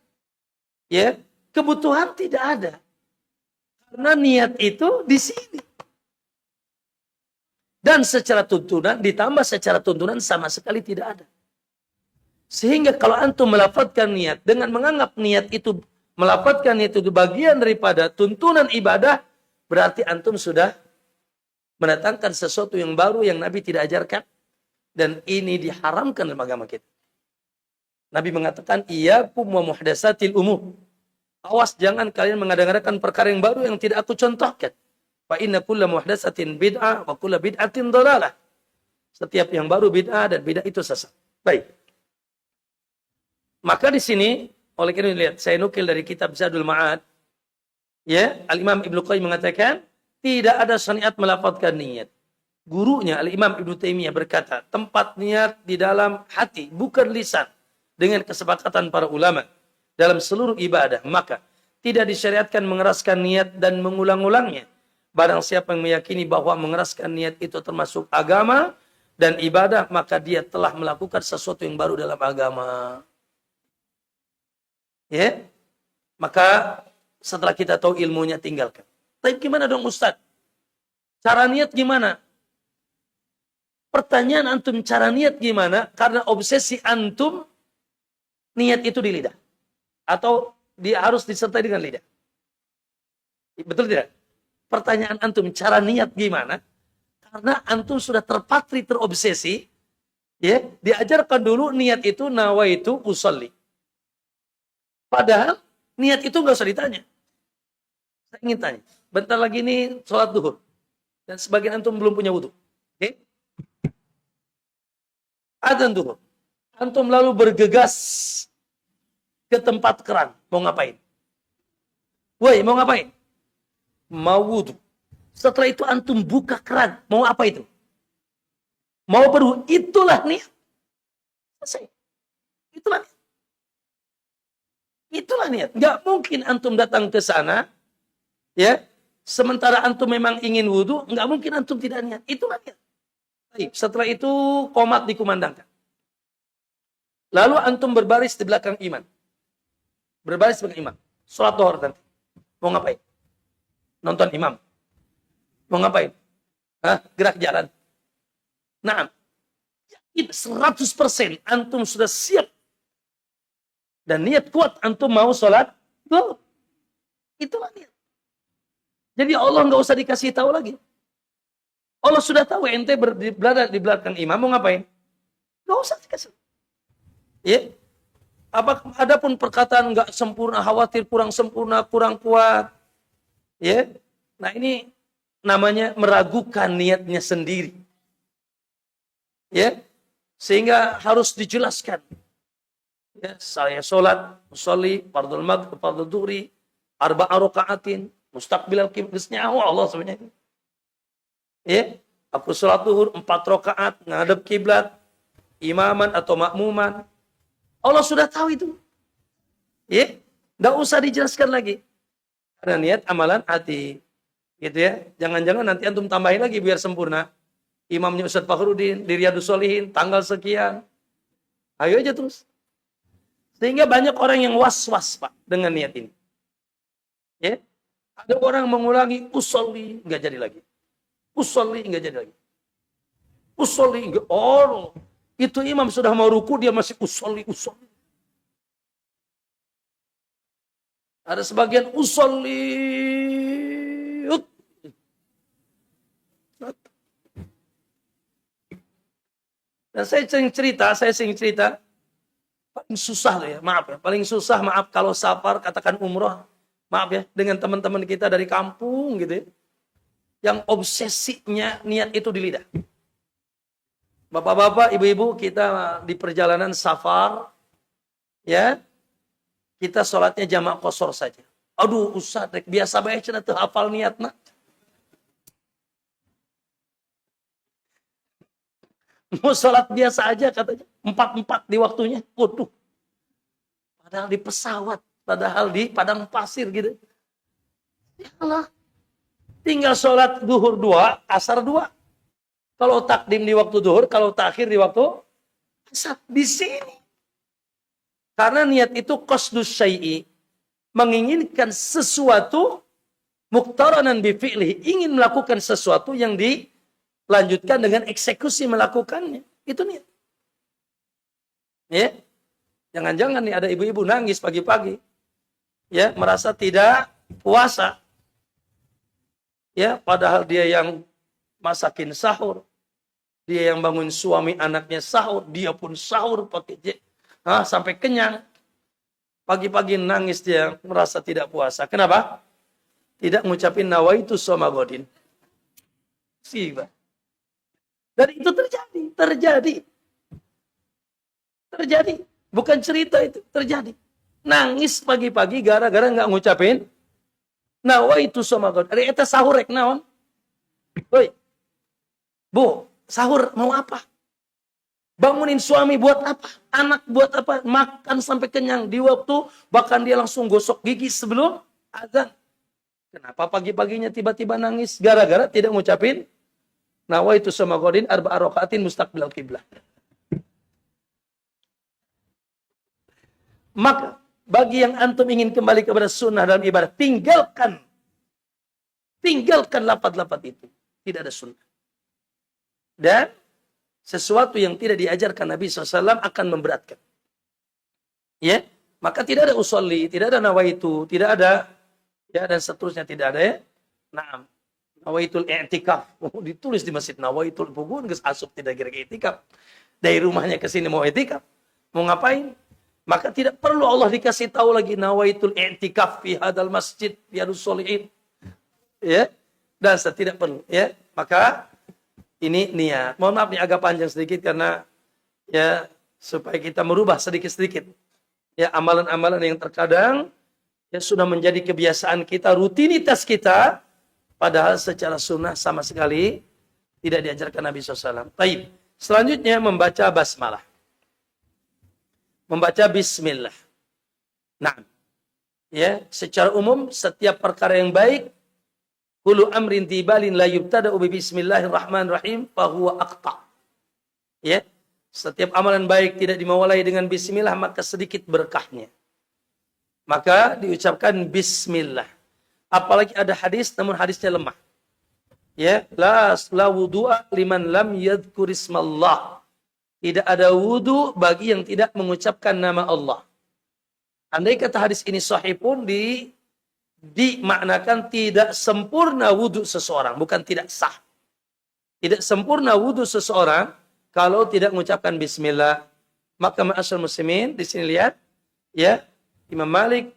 ya kebutuhan tidak ada. Karena niat itu di sini. Dan secara tuntunan, ditambah secara tuntunan sama sekali tidak ada. Sehingga kalau antum melafadzkan niat, dengan menganggap niat itu, melafadzkan niat itu bagian daripada tuntunan ibadah, berarti antum sudah mendatangkan sesuatu yang baru yang Nabi tidak ajarkan. Dan ini diharamkan dalam agama kita. Nabi mengatakan, iyyakum wa muhdatsatil umur. Awas jangan kalian mengadakan perkara yang baru yang tidak aku contohkan. Fa inna kulla muhdatsatin bid'ah wa kulla bid'atin dhalalah. Setiap yang baru bid'ah dan bid'ah itu sesat. Baik. Maka di sini oleh karena lihat saya nukil dari kitab Zadul Ma'ad. Ya, Al-Imam Ibnu Qayyim mengatakan tidak ada syariat melafadzkan niat. Gurunya Al-Imam Ibnu Taimiyah berkata, tempat niat di dalam hati, bukan lisan. Dengan kesepakatan para ulama dalam seluruh ibadah, maka tidak disyariatkan mengeraskan niat dan mengulang-ulangnya. Barang siapa yang meyakini bahwa mengeraskan niat itu termasuk agama dan ibadah, maka dia telah melakukan sesuatu yang baru dalam agama. Ya, maka setelah kita tahu ilmunya tinggalkan. Tapi gimana dong Ustaz? Cara niat gimana? Pertanyaan antum cara niat gimana? Karena obsesi antum niat itu di lidah. Atau dia harus disertai dengan lidah. Betul tidak? Pertanyaan antum cara niat gimana? Karena antum sudah terpatri, terobsesi. Ya, diajarkan dulu niat itu nawaitu usolli. Padahal niat itu nggak usah ditanya. Saya ingin tanya. Bentar lagi ini sholat duhur. Dan sebagian antum belum punya wudhu. Oke? Adzan duhur. Antum lalu bergegas ke tempat keran. Mau ngapain? Woi, mau ngapain? Mau wudhu. Setelah itu antum buka keran. Mau apa itu? Mau berwudhu. Itulah niat. Selesai. Itulah niat. Itulah niat. Nggak mungkin antum datang ke sana, ya. Sementara antum memang ingin wudhu, nggak mungkin antum tidak niat. Itulah niat. Baik. Setelah itu qomat dikumandangkan. Lalu antum berbaris di belakang imam. Berbaris di belakang imam. Sholat duhur nanti. Mau ngapain? Nonton imam. Mau ngapain? Hah? Gerak jalan. Nah, yakin 100% antum sudah siap. Dan niat kuat antum mau sholat duhur. Itulah niat. Jadi Allah nggak usah dikasih tahu lagi. Allah sudah tahu ente berada di belakang imam mau ngapain? Nggak usah dikasih. Ya. Adapun perkataan nggak sempurna, khawatir kurang sempurna, kurang kuat. Ya. Nah ini namanya meragukan niatnya sendiri. Ya. Sehingga harus dijelaskan. Ya, saya sholat, musolli, fardul maghrib, fardul dhuhri, arba'a raka'atin, mustaqbilal qiblatnya Allah sebenarnya. Ya, aku sholat duhur 4 rakaat ngadep kiblat, imaman atau makmuman. Allah sudah tahu itu. Ya, enggak usah dijelaskan lagi. Karena niat amalan hati. Gitu ya. Jangan-jangan nanti antum tambahin lagi biar sempurna. Imamnya Ustaz Fakhruddin di Riyadhus Shalihin tanggal sekian. Ayo aja terus. Sehingga banyak orang yang was-was, Pak, dengan niat ini. Ya. Ada orang mengulangi usolli, enggak jadi lagi. Usolli, enggak jadi lagi. Usolli, enggak. Oh, itu imam sudah mau ruku, dia masih usolli. Ada sebagian usolli. Dan saya sering cerita, paling susah loh ya, maaf ya. Paling susah, maaf kalau safar, katakan umroh. Maaf ya, dengan teman-teman kita dari kampung gitu ya. Yang obsesinya niat itu di lidah. Bapak-bapak, ibu-ibu, kita di perjalanan safar, ya, kita sholatnya jamak qashar saja. Aduh, Ustaz, biasa baca tuh hafal niat nak. Mau sholat biasa aja katanya. 4-4 di waktunya. Waduh. Padahal di pesawat. Padahal di padang pasir gitu. Ya Allah. Tinggal sholat duhur 2, asar 2. Kalau takdim di waktu duhur, kalau takhir di waktu asar. Di sini. Karena niat itu qasdus syai'i. Menginginkan sesuatu muqtaranan bifi'lihi. Ingin melakukan sesuatu yang dilanjutkan dengan eksekusi melakukannya. Itu niat. Ya. Jangan-jangan nih ada ibu-ibu nangis pagi-pagi. Ya, merasa tidak puasa. Ya, padahal dia yang masakin sahur. Dia yang bangun suami anaknya sahur, dia pun sahur pakai sampai kenyang. Pagi-pagi nangis dia merasa tidak puasa. Kenapa? Tidak ngucapin nawaitu shoma godin. Siapa? Dan itu terjadi. Bukan cerita itu, terjadi. Nangis pagi-pagi gara-gara nggak ngucapin nawaitu shoma godin. Ada eta sahur rek naon? Woi. Bu, sahur mau apa? Bangunin suami buat apa? Anak buat apa? Makan sampai kenyang di waktu, bahkan dia langsung gosok gigi sebelum azan. Kenapa pagi-paginya tiba-tiba nangis? Gara-gara tidak ngucapin nawaitu shoma godin arba'a raka'atin mustaqbilal qiblah. Maka bagi yang antum ingin kembali kepada sunnah dalam ibadah, tinggalkan lafaz-lafaz itu. Tidak ada sunnah. Dan sesuatu yang tidak diajarkan Nabi SAW akan memberatkan. Ya, maka tidak ada usolli, tidak ada nawaitu, tidak ada, ya, dan seterusnya tidak ada, ya. Naam. Nawaitul i'tikaf. Ditulis di masjid nawaitul pugun, geus asup tidak kira-kira i'tikaf. Dari rumahnya ke sini mau i'tikaf. Mau ngapain? Maka tidak perlu Allah dikasih tahu lagi nawaitul i'tikaf fi hadal masjid riyadhus shalihin. Ya. Dan tidak perlu, ya. Maka ini niat. Mohon maaf nih agak panjang sedikit karena ya supaya kita merubah sedikit-sedikit. Ya, amalan-amalan yang terkadang ya sudah menjadi kebiasaan kita, rutinitas kita, padahal secara sunnah sama sekali tidak diajarkan Nabi SAW. Baik. Selanjutnya membaca basmalah. Membaca bismillah. Nah, ya, secara umum setiap perkara yang baik, kullu amrin tibalin la yubtada'u bi bismillahirrahmanirrahim fa huwa aqta. Ya. Setiap amalan baik tidak dimulai dengan bismillah, maka sedikit berkahnya. Maka diucapkan bismillah. Apalagi ada hadis, namun hadisnya lemah. Ya, la wudu'a liman lam yadhkur ismallah. Tidak ada wudu bagi yang tidak mengucapkan nama Allah. Andai kata hadis ini sahih pun dimaknakan tidak sempurna wudu seseorang, bukan tidak sah. Tidak sempurna wudu seseorang kalau tidak mengucapkan bismillah. Maka ma'asyar muslimin, di sini lihat, ya, Imam Malik,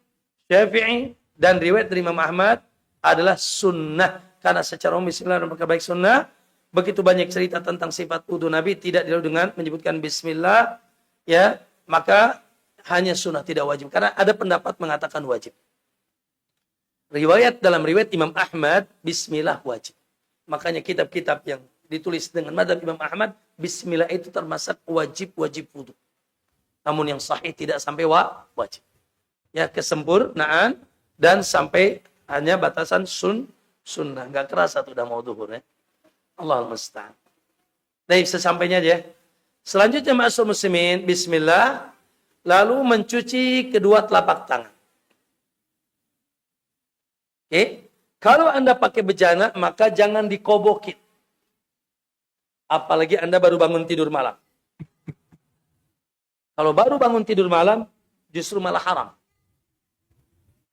Syafi'i, dan riwayat dari Imam Ahmad adalah sunnah. Karena secara umum bismillah dan perkara baik sunnah. Begitu banyak cerita tentang sifat wudu Nabi tidak dilakukan dengan menyebutkan bismillah, ya, maka hanya sunnah, tidak wajib. Karena ada pendapat mengatakan wajib. Dalam riwayat Imam Ahmad, bismillah wajib. Makanya kitab-kitab yang ditulis dengan madzhab Imam Ahmad, bismillah itu termasuk wajib wudu. Namun yang sahih tidak sampai wajib. Ya, kesempurnaan dan sampai hanya batasan sunnah. Enggak kerasa tuh udah mau zuhur, ya. Allahul musta'an. Baik, sesampainya aja. Selanjutnya ma'asyiral muslimin, bismillah, lalu mencuci kedua telapak tangan. Oke. Kalau Anda pakai bejana, maka jangan dikobokin. Apalagi Anda baru bangun tidur malam. Kalau baru bangun tidur malam, justru malah haram.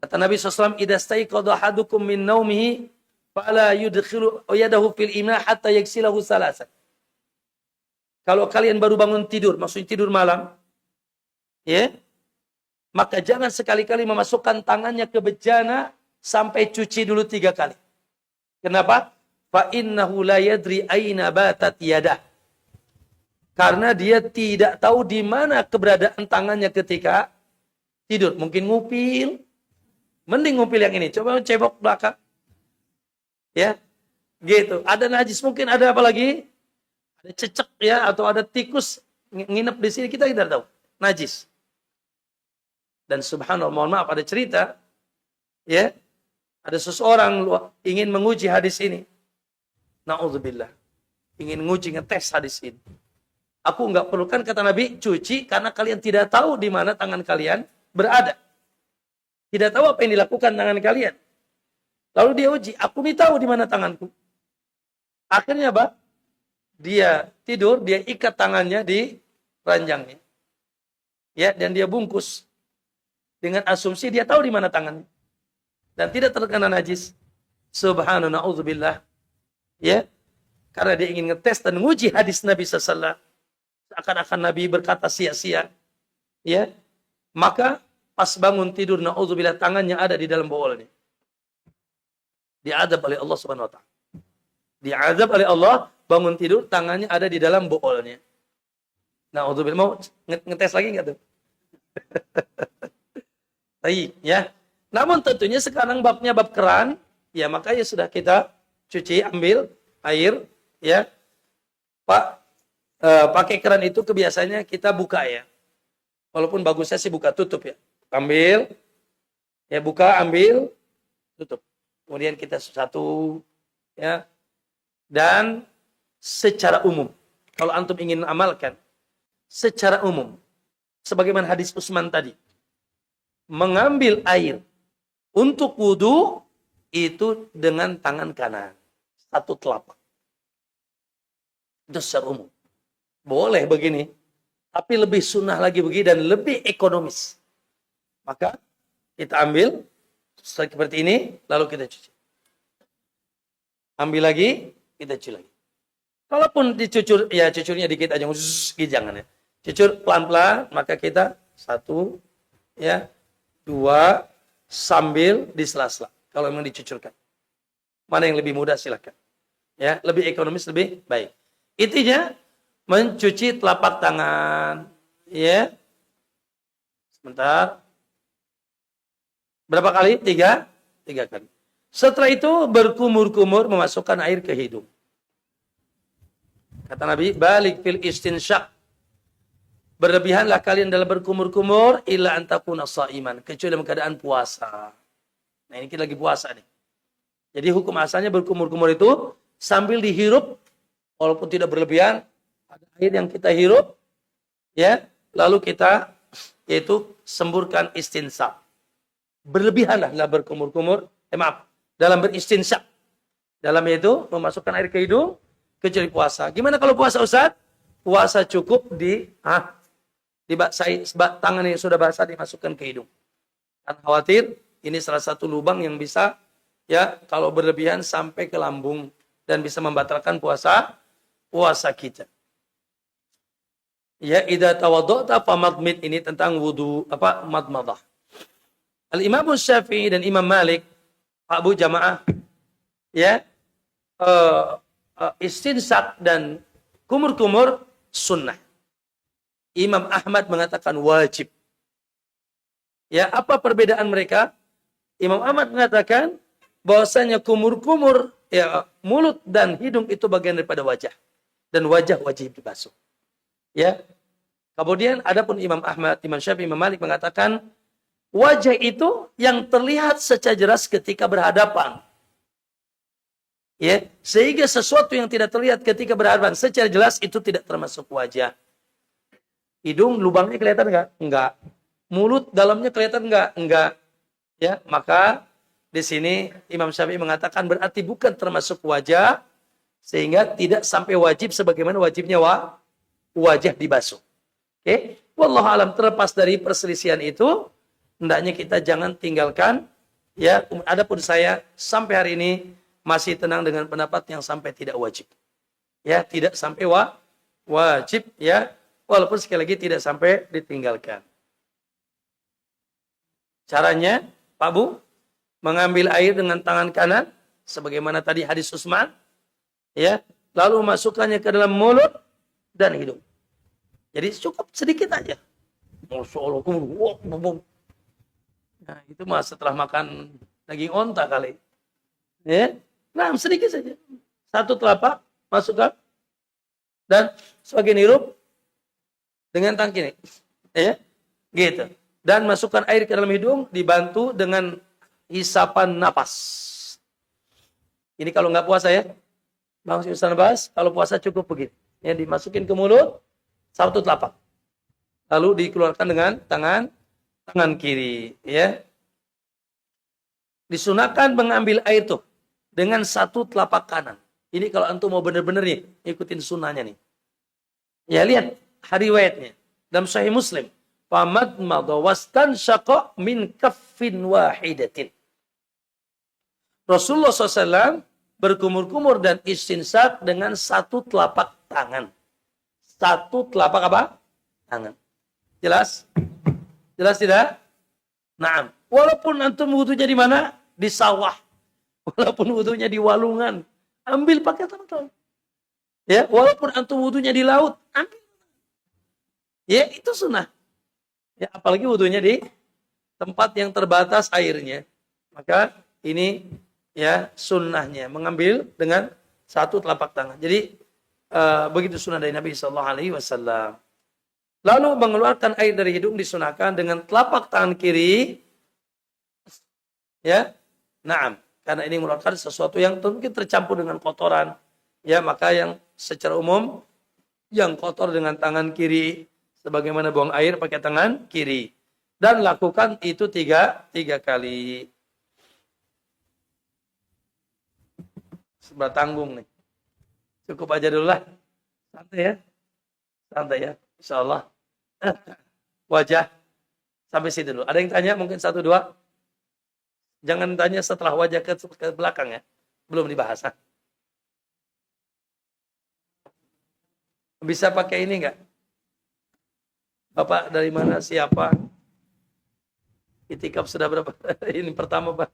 Kata Nabi SAW, "Idza staiqadha ahadukum min naumihi, fala yudkhilu yadahu fil ina hatta yaghsilahu salasan." Kalau kalian baru bangun tidur, maksudnya tidur malam, ya, maka jangan sekali-kali memasukkan tangannya ke bejana sampai cuci dulu 3 kali. Kenapa? Fa innahu la yadri aina batat yadah. Karena dia tidak tahu di mana keberadaan tangannya ketika tidur. Mungkin ngupil. Mending ngupil yang ini. Coba cebok belakang. Ya. Gitu. Ada najis. Mungkin ada apa lagi? Ada cecek, ya, atau ada tikus nginep di sini, kita tidak tahu. Najis. Dan subhanallah, mohon maaf, ada cerita, ya. Ada seseorang ingin menguji hadis ini. Na'udzubillah. Ingin nguji, ngetes hadis ini. Aku enggak perlukan, kata Nabi, cuci karena kalian tidak tahu di mana tangan kalian berada. Tidak tahu apa yang dilakukan tangan kalian. Lalu dia uji, aku nih tahu di mana tanganku. Akhirnya apa? Dia tidur, dia ikat tangannya di ranjangnya. Ya, dan dia bungkus. Dengan asumsi dia tahu di mana tangannya. Dan tidak terkena najis. Subhanallah, na'udzubillah. Ya, karena dia ingin ngetes dan menguji hadis Nabi SAW. Seakan-akan Nabi berkata sia-sia. Ya, maka pas bangun tidur, na'udzubillah, tangannya ada di dalam boolnya. Diadab oleh Allah Subhanahu Wa Taala. Diadab oleh Allah, bangun tidur, tangannya ada di dalam boolnya. Na'udzubillah, mau ngetes lagi nggak tuh? Baik, ya. Namun tentunya sekarang babnya bab keran, ya, maka ya sudah kita cuci, ambil air, ya. Pakai keran itu kebiasaannya kita buka, ya. Walaupun bagusnya sih buka tutup, ya. Ambil, ya, buka, ambil, tutup. Kemudian kita satu, ya. Dan secara umum, kalau antum ingin amalkan, secara umum, sebagaimana hadis Utsman tadi, mengambil air untuk wudu itu dengan tangan kanan. Satu telapak. Itu secara umum. Boleh begini. Tapi lebih sunnah lagi begini dan lebih ekonomis. Maka kita ambil seperti ini, lalu kita cuci. Ambil lagi, kita cuci lagi. Kalaupun dicucur, ya cucurnya dikit aja, jangan ya. Cucur pelan-pelan, maka kita 1, ya, 2, sambil di sela-sela. Kalau memang dicucurkan. Mana yang lebih mudah silakan. Ya, lebih ekonomis, lebih baik. Intinya mencuci telapak tangan, ya. Sebentar. Berapa kali? 3 kali. Setelah itu berkumur-kumur memasukkan air ke hidung. Kata Nabi, balik fil istinsyak. Berlebihanlah kalian dalam berkumur-kumur illa antakuna shaiman, kecuali dalam keadaan puasa. Nah, ini kita lagi puasa nih. Jadi hukum asalnya berkumur-kumur itu sambil dihirup, walaupun tidak berlebihan, ada air yang kita hirup, ya, lalu kita yaitu semburkan istinsyak. Berlebihanlah dalam berkumur-kumur, dalam beristinsyak. Dalam itu memasukkan air ke hidung, kecuali puasa. Gimana kalau puasa, Ustaz? Puasa cukup tangan yang sudah basah dimasukkan ke hidung. Kan khawatir ini salah satu lubang yang bisa, ya, kalau berlebihan sampai ke lambung dan bisa membatalkan puasa kita. Ya, idza tawadda'ta famadmid, ini tentang wudu madmadah. Al-Imam Syafi'i dan Imam Malik, Abu Jamaah, ya, istinsyak dan kumur-kumur sunnah. Imam Ahmad mengatakan wajib. Ya, apa perbedaan mereka? Imam Ahmad mengatakan bahwasanya kumur-kumur, ya, mulut dan hidung itu bagian daripada wajah, dan wajah wajib dibasuh. Ya. Kemudian adapun Imam Ahmad, Imam Syafi'i, Imam Malik mengatakan wajah itu yang terlihat secara jelas ketika berhadapan. Ya, sehingga sesuatu yang tidak terlihat ketika berhadapan secara jelas itu tidak termasuk wajah. Hidung lubangnya kelihatan enggak? Enggak. Mulut dalamnya kelihatan enggak? Enggak. Ya, maka di sini Imam Syafi'i mengatakan berarti bukan termasuk wajah, sehingga tidak sampai wajib sebagaimana wajibnya wajah dibasuh. Oke? Wallahu alam, terlepas dari perselisihan itu, hendaknya kita jangan tinggalkan, ya. Adapun saya sampai hari ini masih tenang dengan pendapat yang sampai tidak wajib. Ya, tidak sampai wajib, ya. Walaupun sekali lagi tidak sampai ditinggalkan. Caranya, Pak Bu, mengambil air dengan tangan kanan, sebagaimana tadi hadis Utsman, ya, lalu masukkannya ke dalam mulut dan hidung. Jadi cukup sedikit aja. Masya Allah, nah, itu mah setelah makan daging onta kali. Ya, nah, sedikit saja. Satu telapak masukkan dan sebagian hirup dengan tangki ini, ya, gitu. Dan masukkan air ke dalam hidung dibantu dengan hisapan napas. Ini kalau nggak puasa, ya, langsung hisapan napas. Kalau puasa cukup begini, ya, dimasukin ke mulut satu telapak, lalu dikeluarkan dengan tangan kiri, ya. Disunahkan mengambil air tuh dengan satu telapak kanan. Ini kalau antum mau benar-benar nih ikutin sunnahnya nih. Ya, lihat riwayatnya dalam Sahih Muslim. Famadmada wastansyaqa min kaffin wahidatin. Rasulullah SAW berkumur-kumur dan istinsyak dengan satu telapak tangan. Satu telapak apa? Tangan. Jelas? Jelas tidak? Naam. Walaupun antum wudunya di mana? Di sawah. Walaupun wudunya di walungan, ambil pakai tangan. Ya, walaupun antum wudunya di laut, ambil. Ya, itu sunnah. Ya, apalagi wudunya di tempat yang terbatas airnya. Maka ini, ya, sunnahnya mengambil dengan satu telapak tangan. Jadi begitu sunnah dari Nabi SAW. Lalu mengeluarkan air dari hidung disunahkan dengan telapak tangan kiri. Ya, naam. Karena ini mengeluarkan sesuatu yang mungkin tercampur dengan kotoran. Ya, maka yang secara umum yang kotor dengan tangan kiri, sebagaimana buang air pakai tangan kiri. Dan lakukan itu tiga kali. Sebelah tanggung nih. Cukup aja dulu lah. Santai ya. Santai ya. Insyaallah. Wajah. Sampai situ dulu. Ada yang tanya mungkin 1, 2? Jangan tanya setelah wajah ke belakang ya. Belum dibahas. Bisa pakai ini enggak? Bapak dari mana? Siapa? Itikaf sudah berapa? Ini pertama, Pak.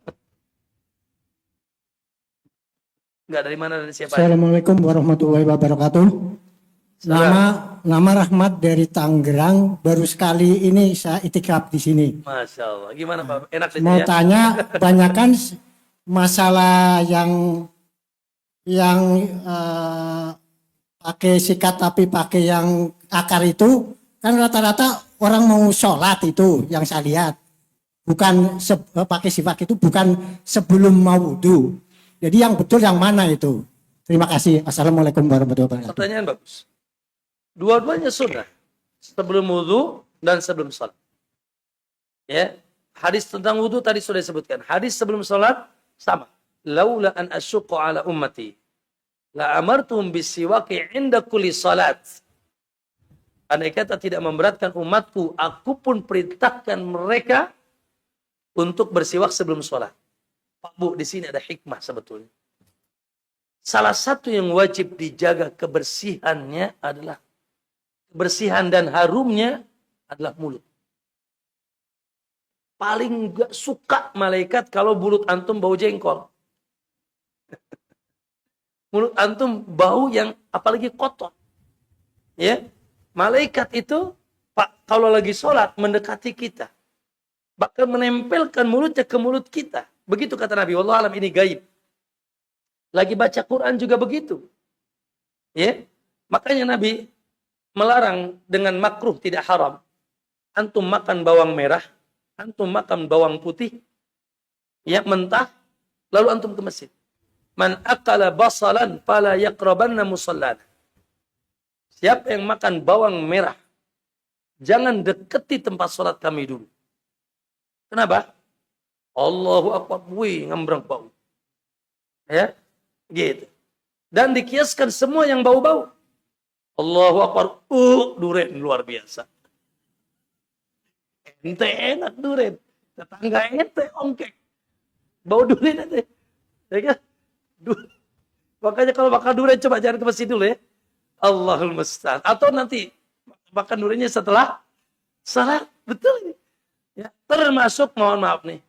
Enggak, dari mana dan siapa? Assalamualaikum warahmatullahi wabarakatuh. Nama Rahmat dari Tangerang. Baru sekali ini saya itikaf di sini. Masya Allah. Gimana Pak? Enak sih Mau ya? tanya, banyakan masalah yang pakai sikat tapi pakai yang akar itu, kan rata-rata orang mau sholat itu yang saya lihat. Bukan pakai sikat itu bukan sebelum mau wudu. Jadi yang betul yang mana itu? Terima kasih. Assalamualaikum warahmatullahi wabarakatuh. Pertanyaan bagus. Dua-duanya sunnah. Sebelum wudu dan sebelum sholat. Ya, hadis tentang wudu tadi sudah disebutkan. Hadis sebelum sholat sama. Laula an asyqa ala ummati la amartum bisiwaki inda kulli salat. Andai kata tidak memberatkan umatku, aku pun perintahkan mereka untuk bersiwak sebelum sholat. Pak Bu, di sini ada hikmah sebetulnya. Salah satu yang wajib dijaga kebersihannya adalah kebersihan dan harumnya adalah mulut. Paling gak suka malaikat kalau mulut antum bau jengkol. Mulut antum bau yang apalagi kotor. Ya, malaikat itu Pak kalau lagi sholat mendekati kita, bahkan menempelkan mulutnya ke mulut kita. Begitu kata Nabi. Wallahu alam, ini gaib. Lagi baca Quran juga begitu. Ya, makanya Nabi melarang dengan makruh tidak haram. Antum makan bawang merah, antum makan bawang putih, yang mentah, lalu antum ke masjid. Man akala basalan fala yaqrabanna musallana. Siapa yang makan bawang merah, jangan deketi tempat sholat kami dulu. Kenapa? Allahu Akbar, wih, ngambrang bau. Ya, gitu. Dan dikiaskan semua yang bau-bau. Allahu Akbar, duren luar biasa. Ente enak duren. Tetangga ente ongkek. Bau duren ente. Ya kan? Makanya kalau makan durian coba jangan ke masjid dulu ya. Allahul musta'an. Atau nanti makan duriannya setelah salat. Betul ini. Ya, termasuk mohon maaf nih.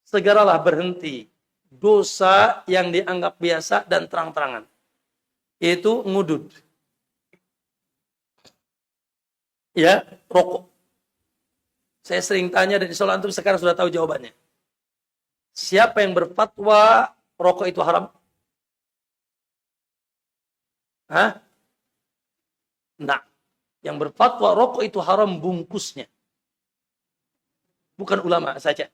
Segeralah berhenti dosa yang dianggap biasa dan terang-terangan. Yaitu ngudud. Ya, rokok. Saya sering tanya dan insya Allah antum sekarang sudah tahu jawabannya. Siapa yang berfatwa rokok itu haram? Hah? Nah, yang berfatwa rokok itu haram bungkusnya. Bukan ulama saja.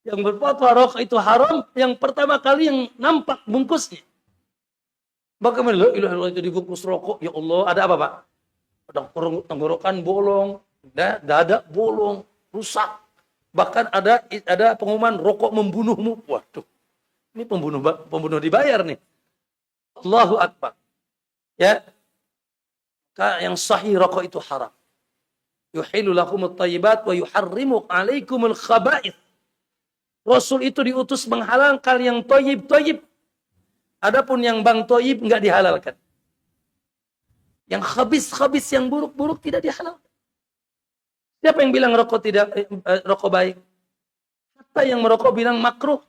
Yang berfatwa rokok itu haram, yang pertama kali yang nampak bungkusnya. Bagaimana itu dibungkus rokok? Ya Allah, ada apa Pak? Ada tenggorokan bolong, dada bolong, rusak. Bahkan ada pengumuman rokok membunuhmu. Waduh, ini pembunuh dibayar nih. Allahu Akbar. Ya, yang sahih rokok itu haram. Yuhillu lakumut thayyibat wa yuharrimu alaikumul khaba'ith. Rasul itu diutus menghalalkan yang thayyib. Adapun yang bang thayyib enggak dihalalkan. Yang khabis yang buruk-buruk tidak dihalalkan. Siapa yang bilang rokok rokok baik? Hatta yang merokok bilang makruh.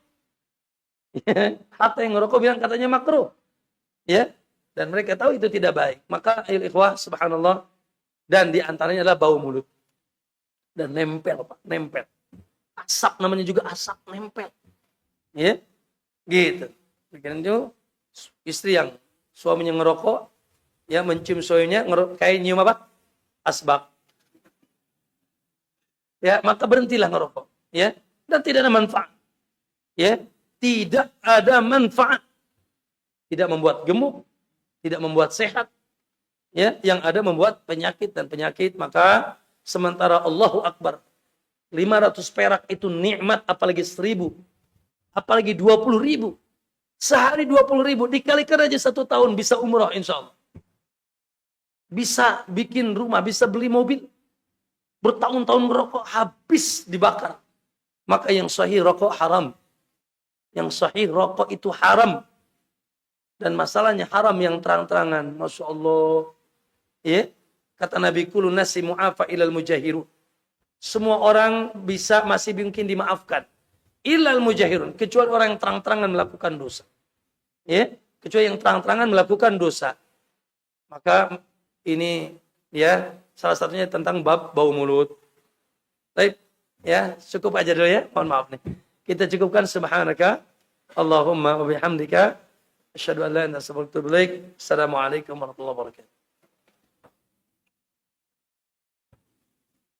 Hatta yang merokok bilang katanya makruh. Ya, dan mereka tahu itu tidak baik. Maka ikhwah subhanallah, dan di antaranya adalah bau mulut. Dan nempel, Pak, nempel. Asap namanya juga asap nempel. Ya. Gitu. Begitu itu istri yang suaminya ngerokok, ya mencium suaminya kayak nyium apa? Asbak. Ya, maka berhentilah ngerokok, ya. Dan tidak ada manfaat. Ya, tidak ada manfaat. Tidak membuat gemuk, tidak membuat sehat. Ya, yang ada membuat penyakit dan penyakit. Maka sementara Allahu Akbar 500 perak itu nikmat, apalagi 1000, apalagi 20.000. Sehari 20.000 dikalikan aja 1 tahun bisa umrah insya Allah. Bisa bikin rumah, bisa beli mobil. Bertahun-tahun merokok habis dibakar. Maka yang sahih rokok haram. Yang sahih rokok itu haram. Dan masalahnya haram yang terang-terangan. Masya Allah. Ya, kata Nabi kulu nasi mu'afa ilal mujahiru. Semua orang bisa masih mungkin dimaafkan. Ilal mujahirun. Kecuali orang yang terang-terangan melakukan dosa. Ya, kecuali yang terang-terangan melakukan dosa. Maka ini ya salah satunya tentang bab bau mulut. Baik, ya cukup aja dulu ya. Mohon maaf nih. Kita cukupkan subhanaka Allahumma wa bihamdika asyhadu an la ilaha illa anta astaghfiruka wa atubu ilaik. Assalamualaikum warahmatullahi wabarakatuh.